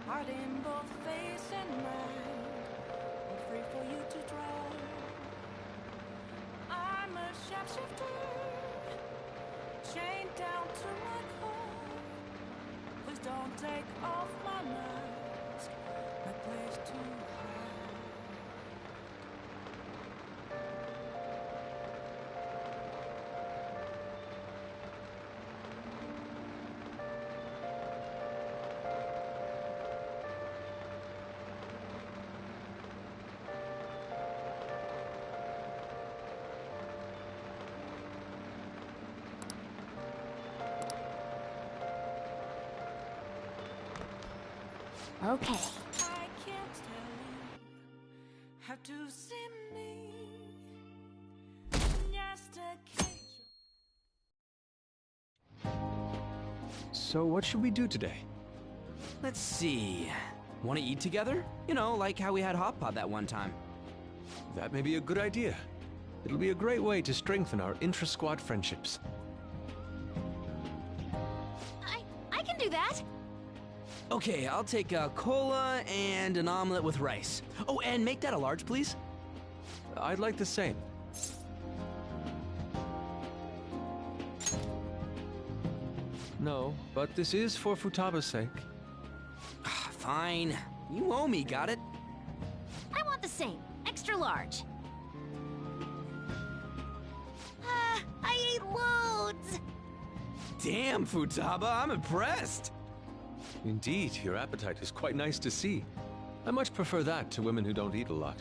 heart in both face and mind, all free for you to draw. I'm a sharpshooter, chained down to my core. Please don't take off my mask, my place to hide. Okay. I can't tell you how to see me. Just a cage. So what should we do today? Let's see. Want to eat together? You know, like how we had hot pot that one time. That may be a good idea. It'll be a great way to strengthen our intra-squad friendships. I can do that. Okay, I'll take a cola and an omelet with rice. Oh, and make that a large, please. I'd like the same. No, but this is for Futaba's sake. Fine. You owe me, got it? I want the same. Extra large. I ate loads. Damn, Futaba, I'm impressed. Indeed, your appetite is quite nice to see. I much prefer that to women who don't eat a lot.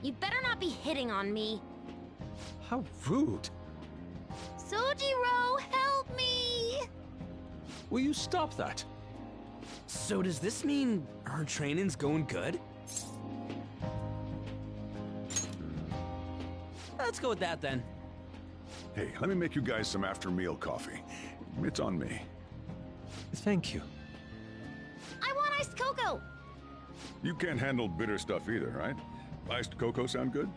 You better not be hitting on me. How rude. Sojiro, help me! Will you stop that? So does this mean her training's going good? let's go with that then. Hey, let me make you guys some after-meal coffee. It's on me. Thank you. I want iced cocoa! You can't handle bitter stuff either, right? Iced cocoa sound good?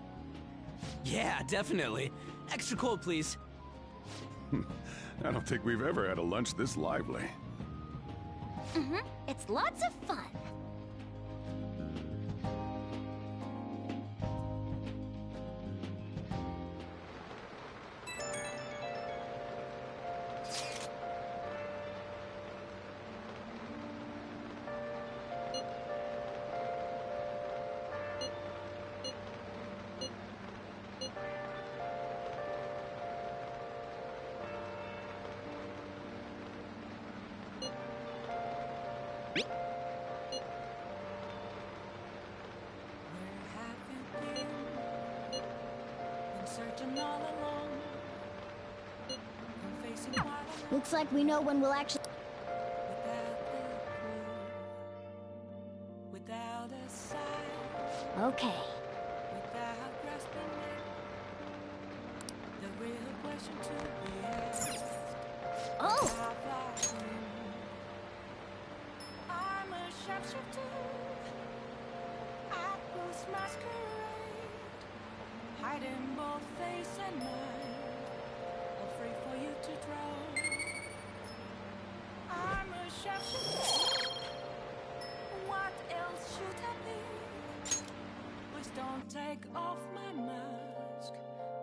Yeah, definitely. Extra cold, please. I don't think we've ever had a lunch this lively. Mm-hmm. It's lots of fun. Looks like we know when we'll actually... Without a sign, Okay. without grasping it, the real question to be asked. Oh! I'm a sharpshooter. I was masquerade, hiding both face and mind, afraid for you to draw. I'm a sharpshooter. What else should I be? Please don't take off my mask,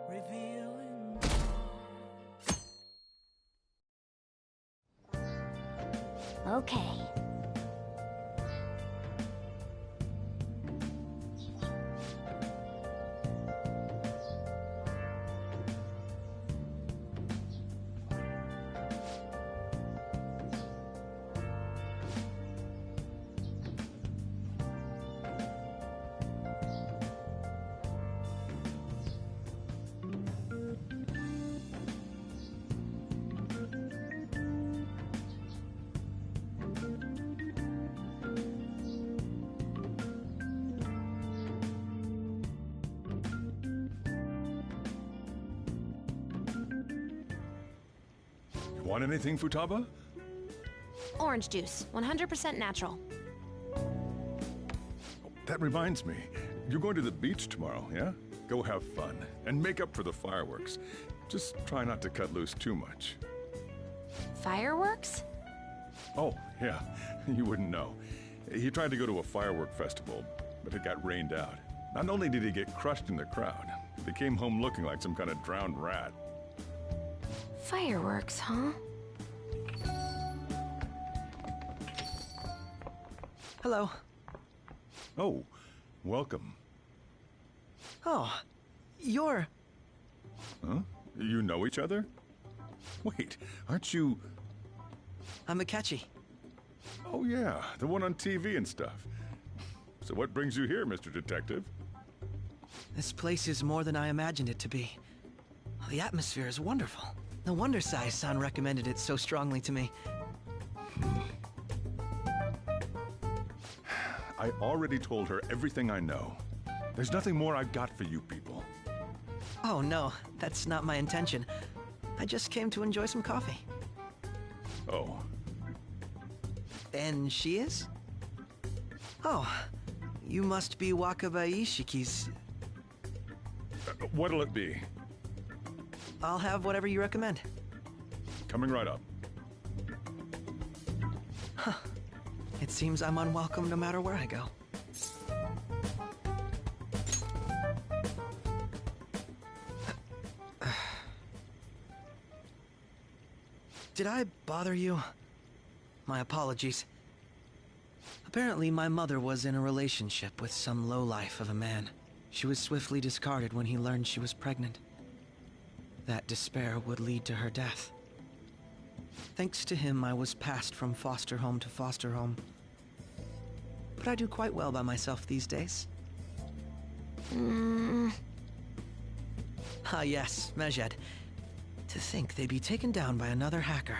revealing Okay. Want anything, Futaba? Orange juice, 100% natural. That reminds me. You're going to the beach tomorrow, yeah? Go have fun. And make up for the fireworks. Just try not to cut loose too much. Fireworks? Oh, yeah. You wouldn't know. He tried to go to a firework festival, but it got rained out. Not only did he get crushed in the crowd, he came home looking like some kind of drowned rat. Fireworks, huh? Hello. Oh, welcome. Oh, you're... Huh? You know each other? Wait, aren't you... I'm Akechi. Oh yeah, the one on TV and stuff. So what brings you here, Mr. Detective? This place is more than I imagined it to be. The atmosphere is wonderful. No wonder Sai-san recommended it so strongly to me. I already told her everything I know. There's nothing more I've got for you people. Oh no, that's not my intention. I just came to enjoy some coffee. Oh. And she is? Oh, you must be Wakaba Ishiki's... What'll it be? I'll have whatever you recommend. Coming right up. Huh. It seems I'm unwelcome no matter where I go. Did I bother you? My apologies. Apparently, my mother was in a relationship with some lowlife of a man. She was swiftly discarded when he learned she was pregnant. That despair would lead to her death. Thanks to him, I was passed from foster home to foster home. But I do quite well by myself these days. Ah yes, Mejed. To think they'd be taken down by another hacker.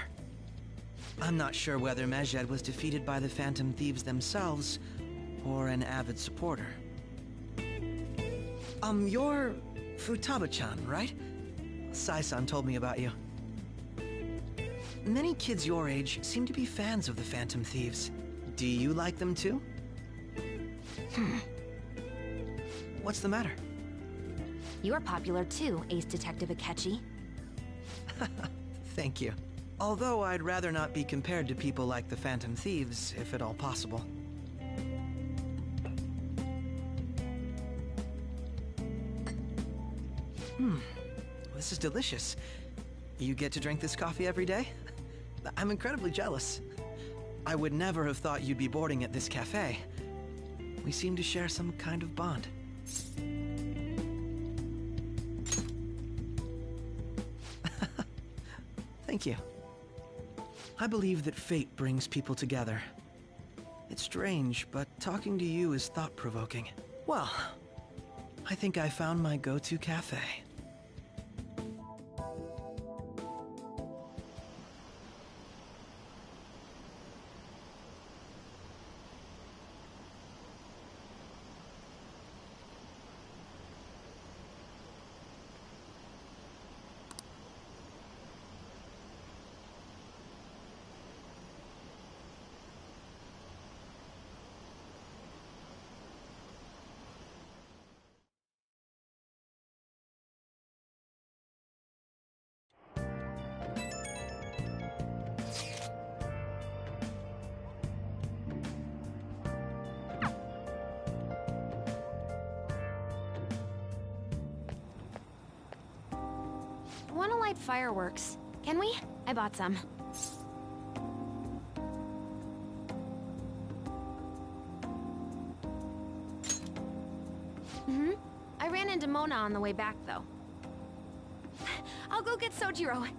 I'm not sure whether Mejed was defeated by the Phantom Thieves themselves, or an avid supporter. You're Futaba-chan, right? Sai-san told me about you. Many kids your age seem to be fans of the Phantom Thieves. Do you like them too? What's the matter? You're popular too, Ace Detective Akechi. Thank you. Although I'd rather not be compared to people like the Phantom Thieves, if at all possible. This is delicious. You get to drink this coffee every day? I'm incredibly jealous. I would never have thought you'd be boarding at this cafe. We seem to share some kind of bond. Thank you. I believe that fate brings people together. It's strange, but talking to you is thought-provoking. Well, I think I found my go-to cafe. Wanna light fireworks? Can we? I bought some. I ran into Mona on the way back, though. I'll go get Sojiro.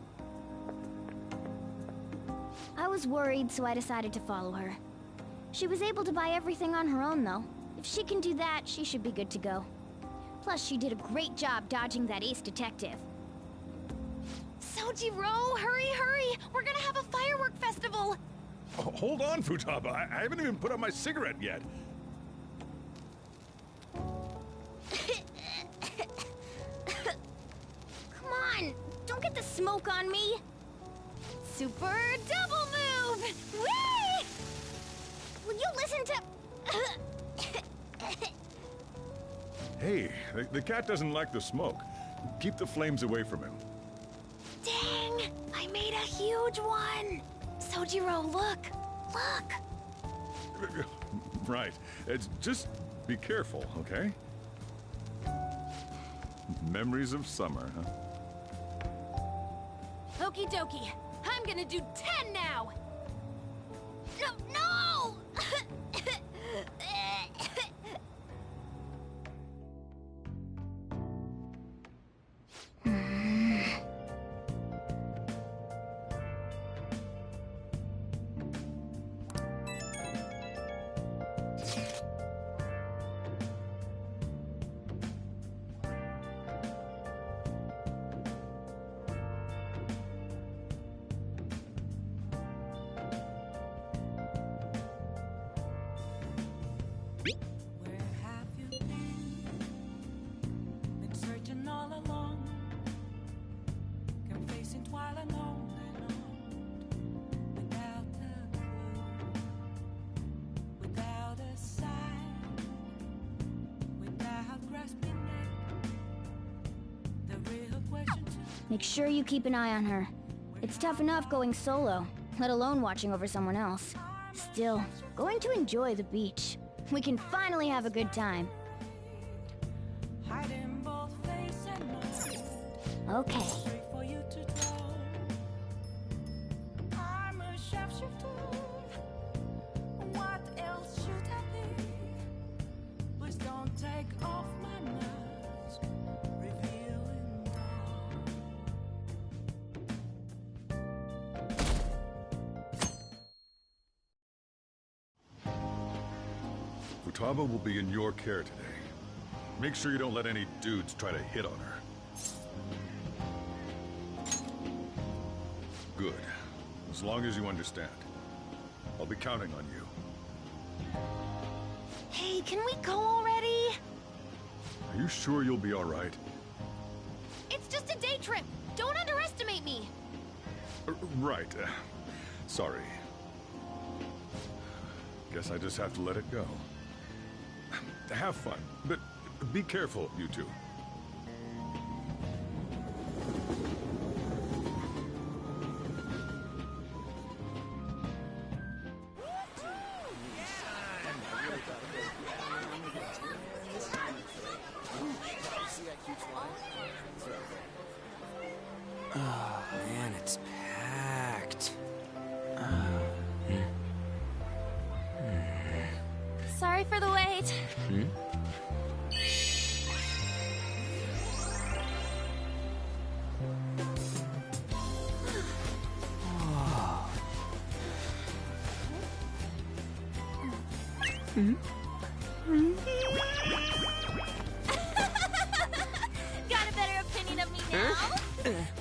I was worried, so I decided to follow her. She was able to buy everything on her own, though. If she can do that, she should be good to go. Plus, she did a great job dodging that ace detective. Sojiro, hurry, hurry! We're gonna have a firework festival! Oh, hold on, Futaba. I haven't even put out my cigarette yet. Come on! Don't get the smoke on me! Super double move! Whee! Will you listen to... Hey, the cat doesn't like the smoke. Keep the flames away from him. Dang! I made a huge one! Sojiro, look! Look! Right. Just be careful, okay? Memories of summer, huh? Okie dokie. I'm gonna do 10 now! No! Make sure you keep an eye on her. It's tough enough going solo, let alone watching over someone else. Still, going to enjoy the beach. We can finally have a good time. Okay. Futaba will be in your care today. Make sure you don't let any dudes try to hit on her. Good. As long as you understand. I'll be counting on you. Hey, can we go already? Are you sure you'll be all right? trip. Don't underestimate me. Right. Sorry. Guess I just have to let it go. Have fun, but be careful, you two. Oh, man, it's packed. Sorry for the wait. Got a better opinion of me now?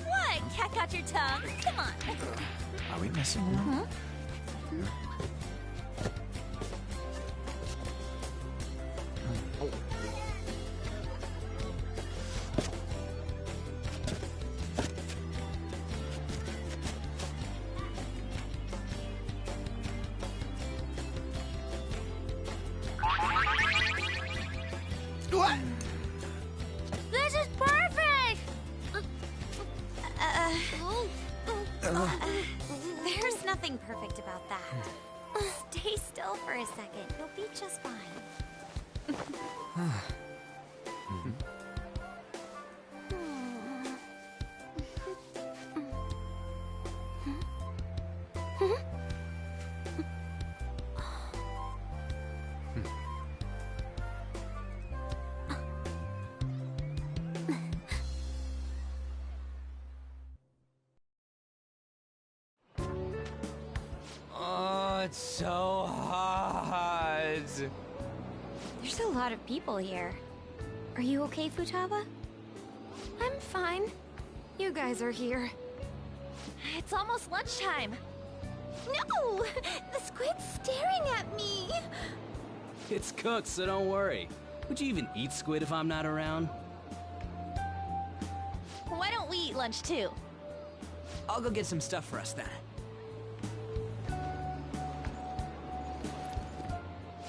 What? Cat got your tongue? Come on. Are we messing around? What? This is perfect! There's nothing perfect about that. Stay still for a second. You'll be just fine. Oh, it's so hot. There's a lot of people here. Are you okay, Futaba? I'm fine. You guys are here. It's almost lunchtime. No! The squid's staring at me! It's cooked, so don't worry. Would you even eat squid if I'm not around? Why don't we eat lunch too? I'll go get some stuff for us then.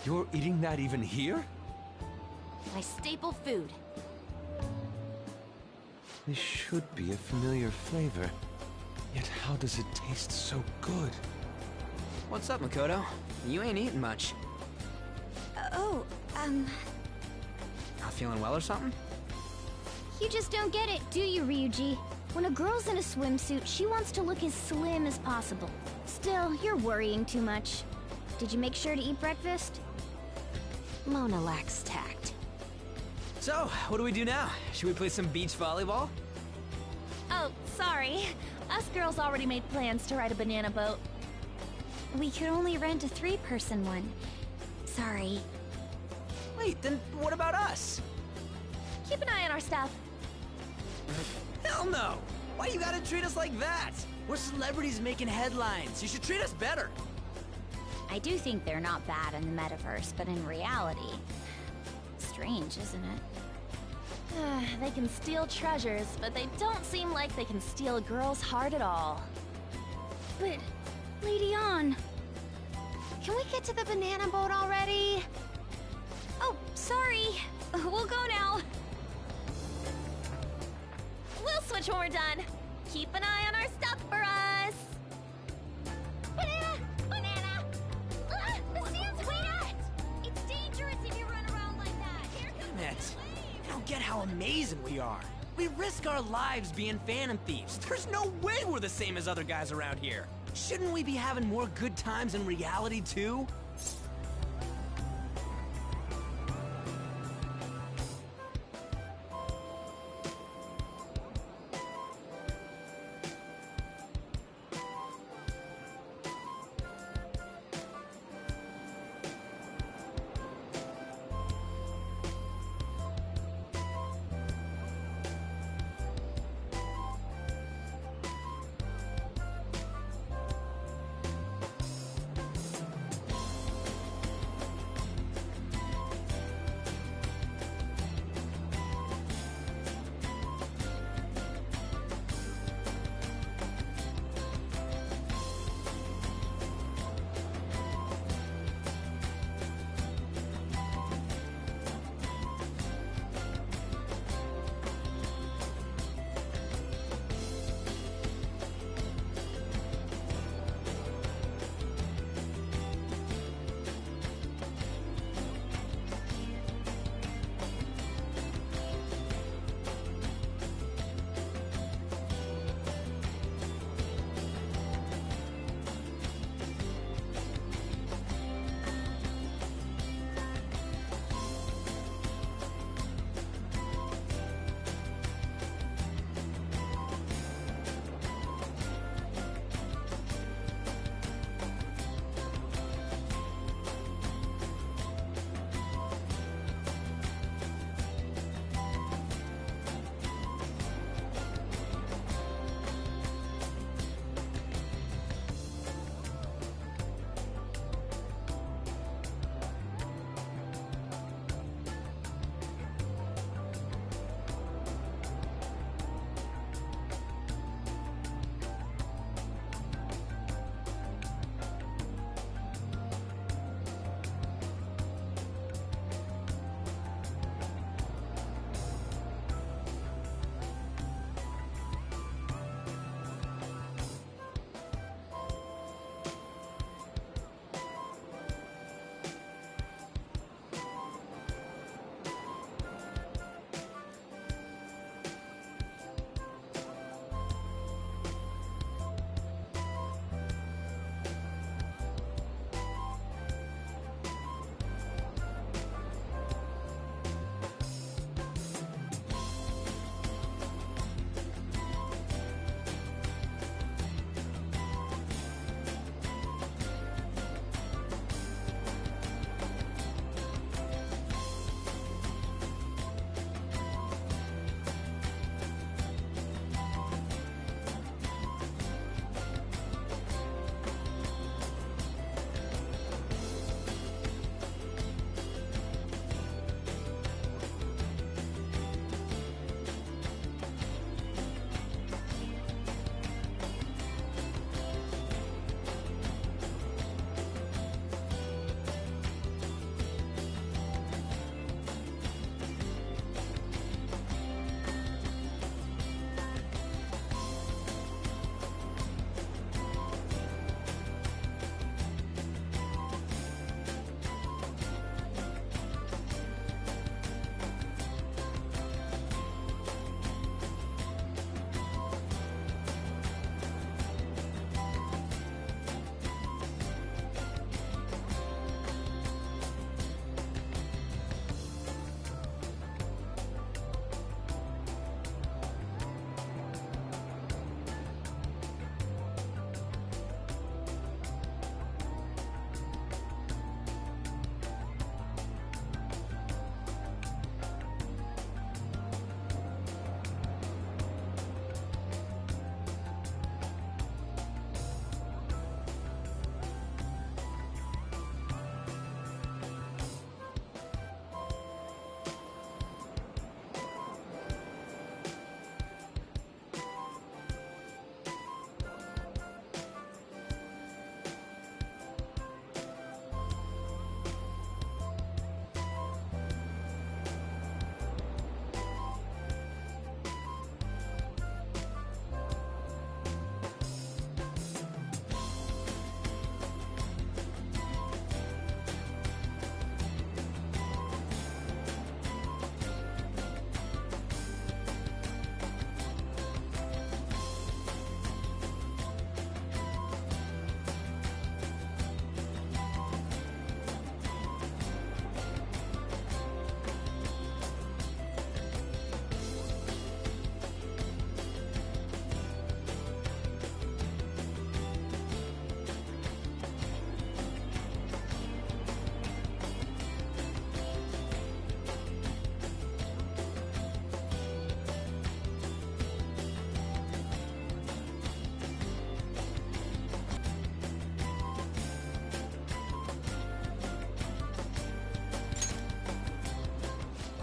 You're eating that even here? My staple food. This should be a familiar flavor. Yet how does it taste so good? What's up, Makoto? You ain't eating much. Not feeling well or something? You just don't get it, do you, Ryuji? When a girl's in a swimsuit, she wants to look as slim as possible. Still, you're worrying too much. Did you make sure to eat breakfast? Mona lacks tact. So, what do we do now? Should we play some beach volleyball? Oh, sorry. Us girls already made plans to ride a banana boat. We could only rent a 3-person one. Sorry. Wait, then what about us? Keep an eye on our stuff. Hell no! Why you gotta treat us like that? We're celebrities making headlines. You should treat us better. I do think they're not bad in the metaverse, but in reality... Strange, isn't it? They can steal treasures, but they don't seem like they can steal a girl's heart at all. But, Lady Ann... Can we get to the banana boat already? Oh, sorry. We'll go now. We'll switch when we're done. Keep an eye on our stuff for us. Banana! Banana! Ah, the sand's wet! It's dangerous if you run around like that. Here comes Damn it. You don't get how amazing we are. We risk our lives being phantom thieves. There's no way we're the same as other guys around here. Shouldn't we be having more good times in reality, too?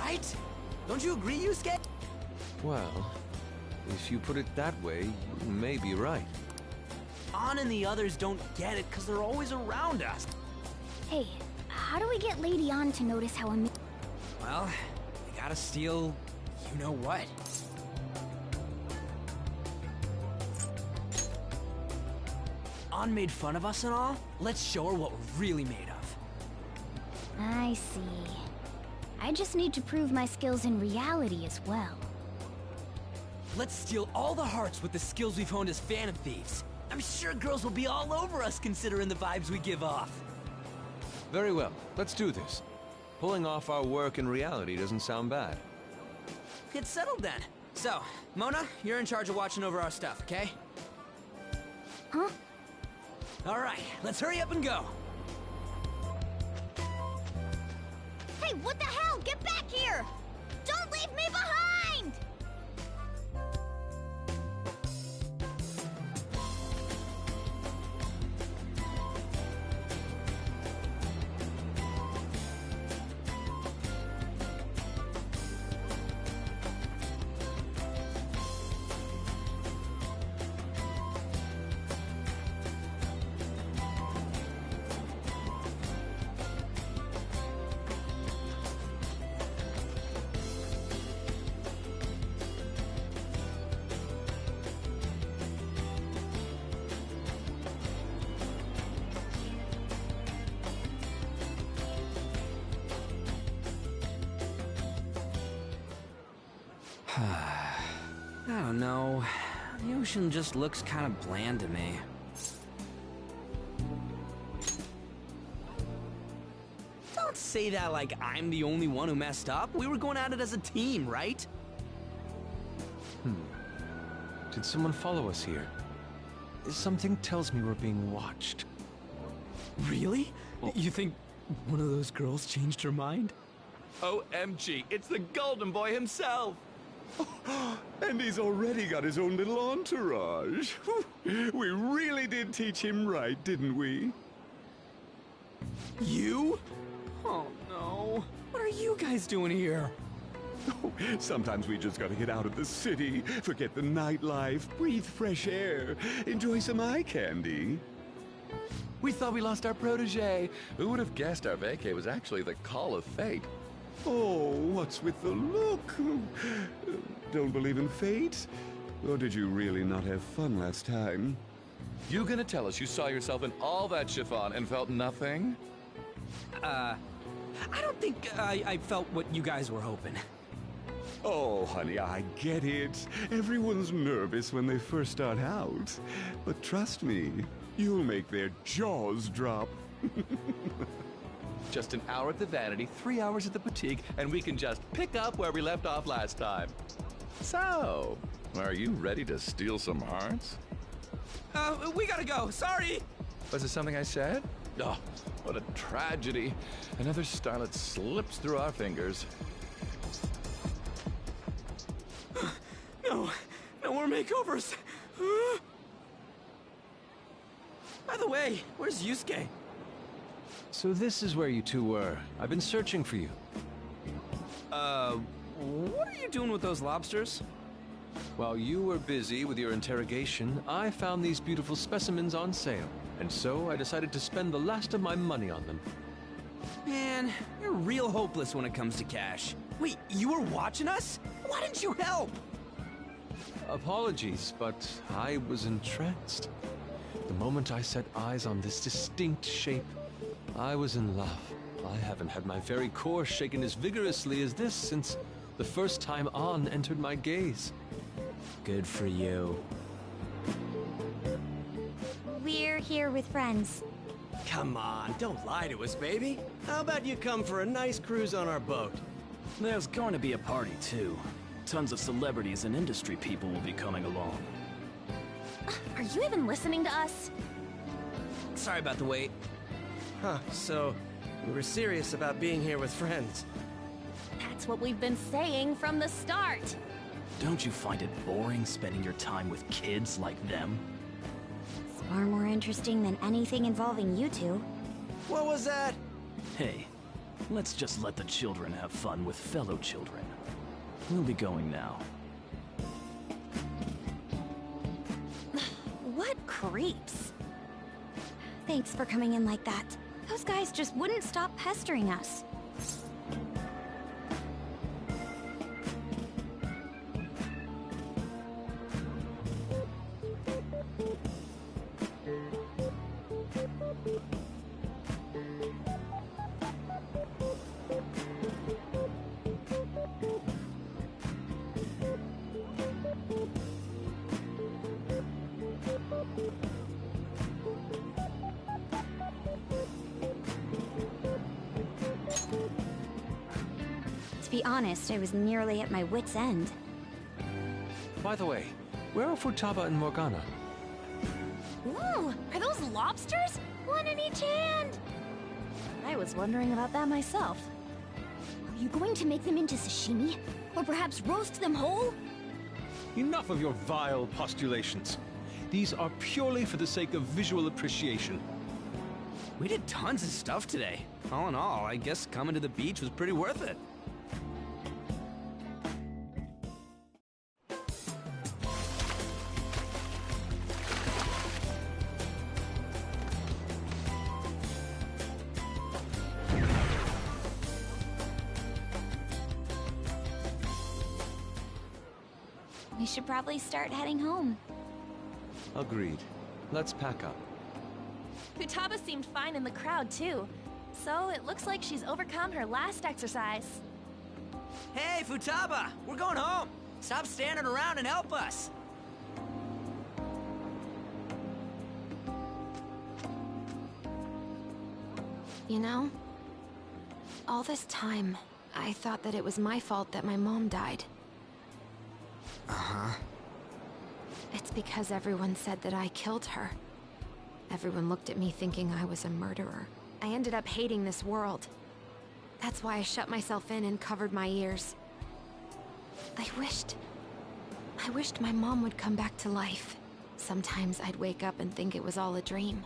right? Don't you agree, Yusuke? Well, if you put it that way, you may be right. An and the others don't get it because they're always around us. Hey, how do we get Lady An to notice how amazing? Well, we gotta steal you know what. An made fun of us and all. Let's show her what we're really made of. I see. I just need to prove my skills in reality as well. Let's steal all the hearts with the skills we've honed as Phantom Thieves. I'm sure girls will be all over us considering the vibes we give off. Very well, let's do this. Pulling off our work in reality doesn't sound bad. Get settled then. So, Mona, you're in charge of watching over our stuff, okay? Huh? All right, let's hurry up and go. Hey, what the hell? Get back here! Don't leave me behind! I don't know. The ocean just looks kind of bland to me. Don't say that like I'm the only one who messed up. We were going at it as a team, right? Did someone follow us here? Something tells me we're being watched. Really? You think one of those girls changed her mind? OMG, it's the Golden Boy himself! And he's already got his own little entourage. We really did teach him right, didn't we? You? Oh no. What are you guys doing here? Sometimes we just gotta get out of the city, forget the nightlife, breathe fresh air, enjoy some eye candy. We thought we lost our protege. Who would have guessed our vacay was actually the call of fate? Oh, what's with the look? Don't believe in fate? Or did you really not have fun last time? You gonna tell us you saw yourself in all that chiffon and felt nothing? I don't think I felt what you guys were hoping. Oh, honey, I get it. Everyone's nervous when they first start out. But trust me, you'll make their jaws drop. Just an hour at the Vanity, 3 hours at the boutique, and we can just pick up where we left off last time. So, are you ready to steal some hearts? We gotta go. Sorry. Was it something I said? Oh, what a tragedy. Another starlet slips through our fingers. No more makeovers. By the way, where's Yusuke? So this is where you two were. I've been searching for you. What are you doing with those lobsters? While you were busy with your interrogation, I found these beautiful specimens on sale. And so I decided to spend the last of my money on them. Man, you're real hopeless when it comes to cash. Wait, you were watching us? Why didn't you help? Apologies, but I was entranced. The moment I set eyes on this distinct shape, I was in love. I haven't had my very core shaken as vigorously as this since the first time An entered my gaze. Good for you. We're here with friends. Come on, don't lie to us, baby. How about you come for a nice cruise on our boat? There's going to be a party, too. Tons of celebrities and industry people will be coming along. Are you even listening to us? Sorry about the wait. Huh, so we were serious about being here with friends. That's what we've been saying from the start. Don't you find it boring spending your time with kids like them? It's far more interesting than anything involving you two. What was that? Hey, Let's just let the children have fun with fellow children. We'll be going now. What creeps? Thanks for coming in like that. Those guys just wouldn't stop pestering us. To be honest, I was nearly at my wit's end. By the way, where are Futaba and Morgana? Ooh, are those lobsters? One in each hand! I was wondering about that myself. Are you going to make them into sashimi? Or perhaps roast them whole? Enough of your vile postulations. These are purely for the sake of visual appreciation. We did tons of stuff today. All in all, I guess coming to the beach was pretty worth it. We should probably start heading home. Agreed. Let's pack up. Futaba seemed fine in the crowd, too. So it looks like she's overcome her last exercise. Hey, Futaba! We're going home! Stop standing around and help us! You know, all this time, I thought that it was my fault that my mom died. Uh-huh. It's because everyone said that I killed her. Everyone looked at me thinking I was a murderer. I ended up hating this world. That's why I shut myself in and covered my ears. I wished my mom would come back to life. Sometimes I'd wake up and think it was all a dream.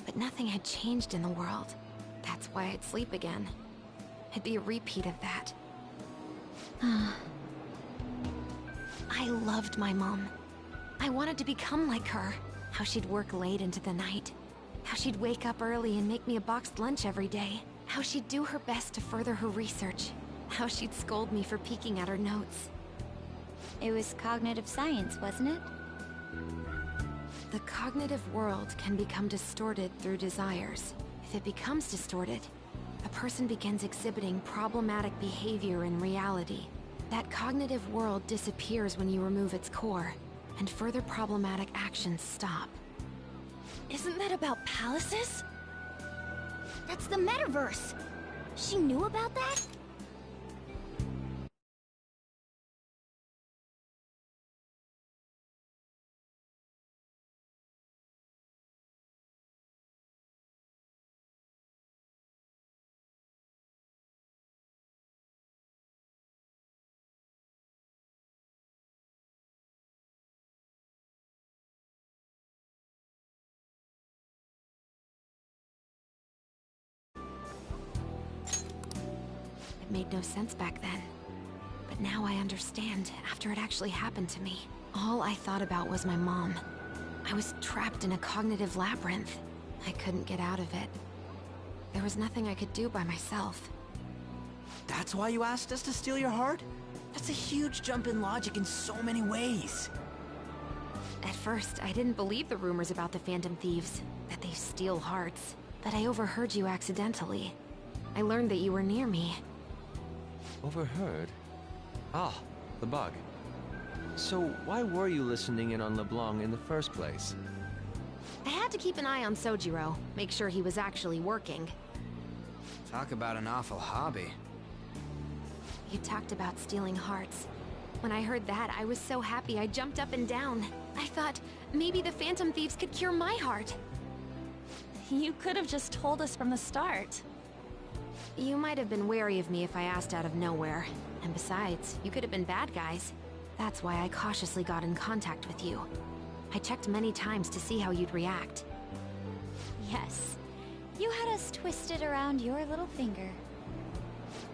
But nothing had changed in the world. That's why I'd sleep again. It'd be a repeat of that. I loved my mom. I wanted to become like her. How she'd work late into the night. How she'd wake up early and make me a boxed lunch every day. How she'd do her best to further her research. How she'd scold me for peeking at her notes. It was cognitive science, wasn't it? The cognitive world can become distorted through desires. If it becomes distorted, a person begins exhibiting problematic behavior in reality. That cognitive world disappears when you remove its core, and further problematic actions stop. Isn't that about palaces? That's the metaverse! She knew about that? It made no sense back then. But now I understand, after it actually happened to me. All I thought about was my mom. I was trapped in a cognitive labyrinth. I couldn't get out of it. There was nothing I could do by myself. That's why you asked us to steal your heart? That's a huge jump in logic in so many ways. At first, I didn't believe the rumors about the Phantom Thieves, that they steal hearts. But I overheard you accidentally. I learned that you were near me. Overheard? Ah, the bug. So why were you listening in on LeBlanc in the first place? I had to keep an eye on Sojiro, make sure he was actually working. Talk about an awful hobby. You talked about stealing hearts. When I heard that, I was so happy I jumped up and down. I thought, maybe the Phantom Thieves could cure my heart. You could have just told us from the start. You might have been wary of me if I asked out of nowhere. And besides, you could have been bad guys. That's why I cautiously got in contact with you. I checked many times to see how you'd react. Yes. You had us twisted around your little finger.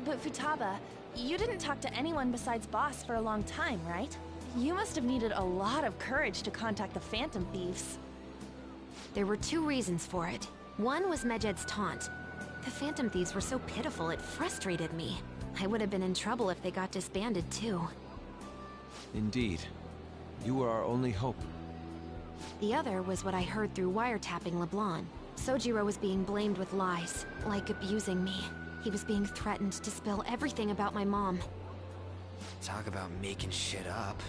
But Futaba, you didn't talk to anyone besides Boss for a long time, right? You must have needed a lot of courage to contact the Phantom Thieves. There were two reasons for it. One was Medjed's taunt. The Phantom Thieves were so pitiful, it frustrated me. I would have been in trouble if they got disbanded, too. Indeed. You were our only hope. The other was what I heard through wiretapping LeBlanc. Sojiro was being blamed with lies, like abusing me. He was being threatened to spill everything about my mom. Talk about making shit up.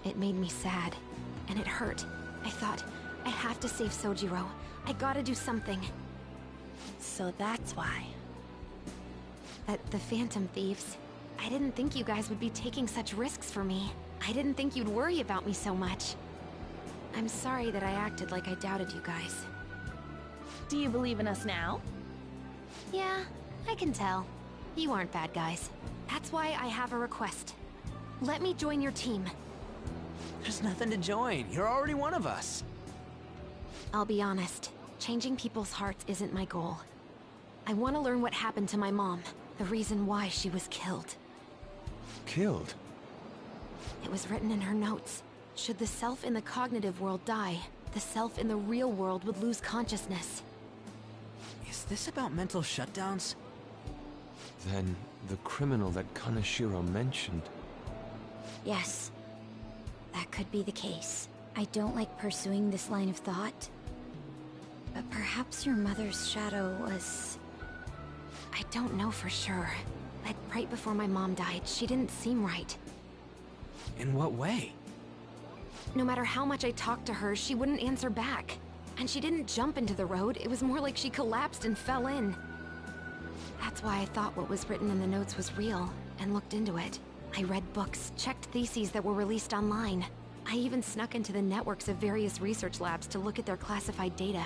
It made me sad, and it hurt. I thought, I have to save Sojiro. I gotta do something. So that's why. At the Phantom Thieves, I didn't think you guys would be taking such risks for me. I didn't think you'd worry about me so much. I'm sorry that I acted like I doubted you guys. Do you believe in us now? Yeah, I can tell. You aren't bad guys. That's why I have a request. Let me join your team. There's nothing to join. You're already one of us. I'll be honest. Changing people's hearts isn't my goal. I want to learn what happened to my mom. The reason why she was killed. Killed? It was written in her notes. Should the self in the cognitive world die, the self in the real world would lose consciousness. Is this about mental shutdowns? Then, the criminal that Kaneshiro mentioned. Yes. That could be the case. I don't like pursuing this line of thought. But perhaps your mother's shadow was... I don't know for sure. But right before my mom died, she didn't seem right. In what way? No matter how much I talked to her, she wouldn't answer back. And she didn't jump into the road, it was more like she collapsed and fell in. That's why I thought what was written in the notes was real, and looked into it. I read books, checked theses that were released online. I even snuck into the networks of various research labs to look at their classified data.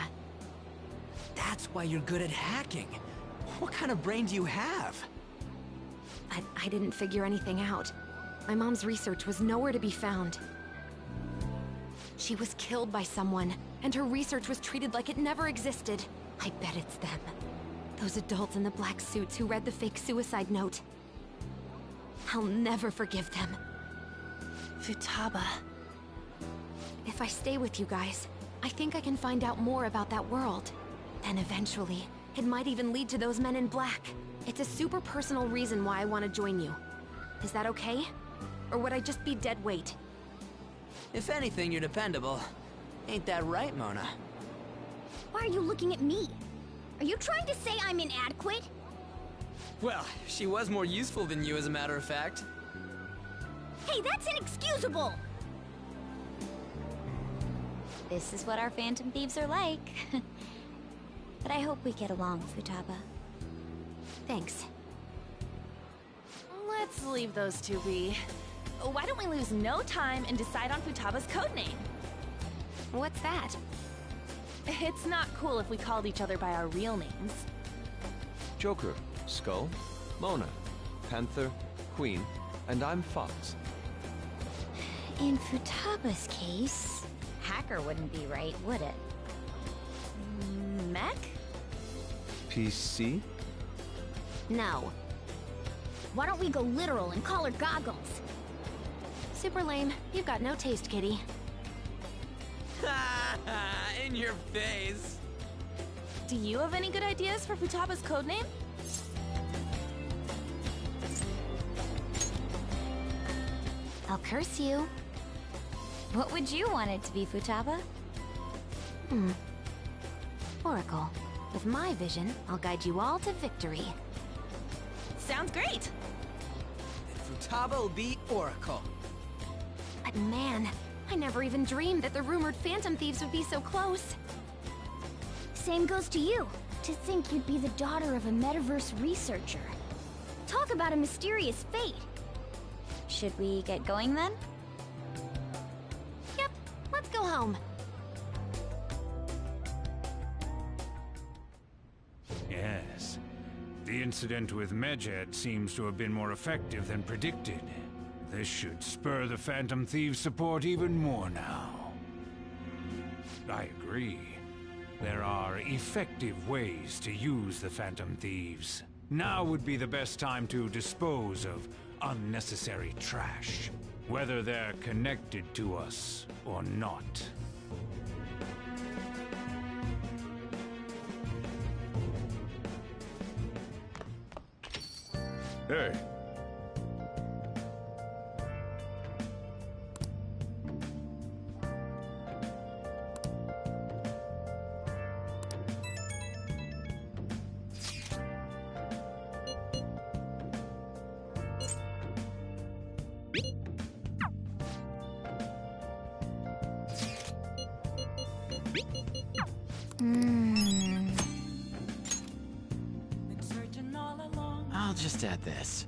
That's why you're good at hacking. What kind of brain do you have? I didn't figure anything out. My mom's research was nowhere to be found. She was killed by someone, and her research was treated like it never existed. I bet it's them. Those adults in the black suits who read the fake suicide note. I'll never forgive them. Futaba. If I stay with you guys, I think I can find out more about that world. Then eventually, it might even lead to those men in black. It's a super personal reason why I want to join you. Is that okay? Or would I just be dead weight? If anything, you're dependable. Ain't that right, Mona? Why are you looking at me? Are you trying to say I'm inadequate? Well, she was more useful than you, as a matter of fact. Hey, that's inexcusable! This is what our Phantom Thieves are like. But I hope we get along, Futaba. Thanks. Let's leave those two be. Why don't we lose no time and decide on Futaba's codename? What's that? It's not cool if we called each other by our real names. Joker, Skull, Mona, Panther, Queen, and I'm Fox. In Futaba's case, hacker wouldn't be right, would it? Mech? PC? No. Why don't we go literal and call her Goggles? Super lame. You've got no taste, kitty. In your face. Do you have any good ideas for Futaba's codename? I'll curse you. What would you want it to be, Futaba? Oracle. With my vision, I'll guide you all to victory. Sounds great! Futaba will be Oracle. But man, I never even dreamed that the rumored Phantom Thieves would be so close. Same goes to you. To think you'd be the daughter of a metaverse researcher. Talk about a mysterious fate. Should we get going then? Yep, let's go home. Yes. The incident with Medjed seems to have been more effective than predicted. This should spur the Phantom Thieves' support even more now. I agree. There are effective ways to use the Phantom Thieves. Now would be the best time to dispose of unnecessary trash, whether they're connected to us or not. Hey. I'll just add this.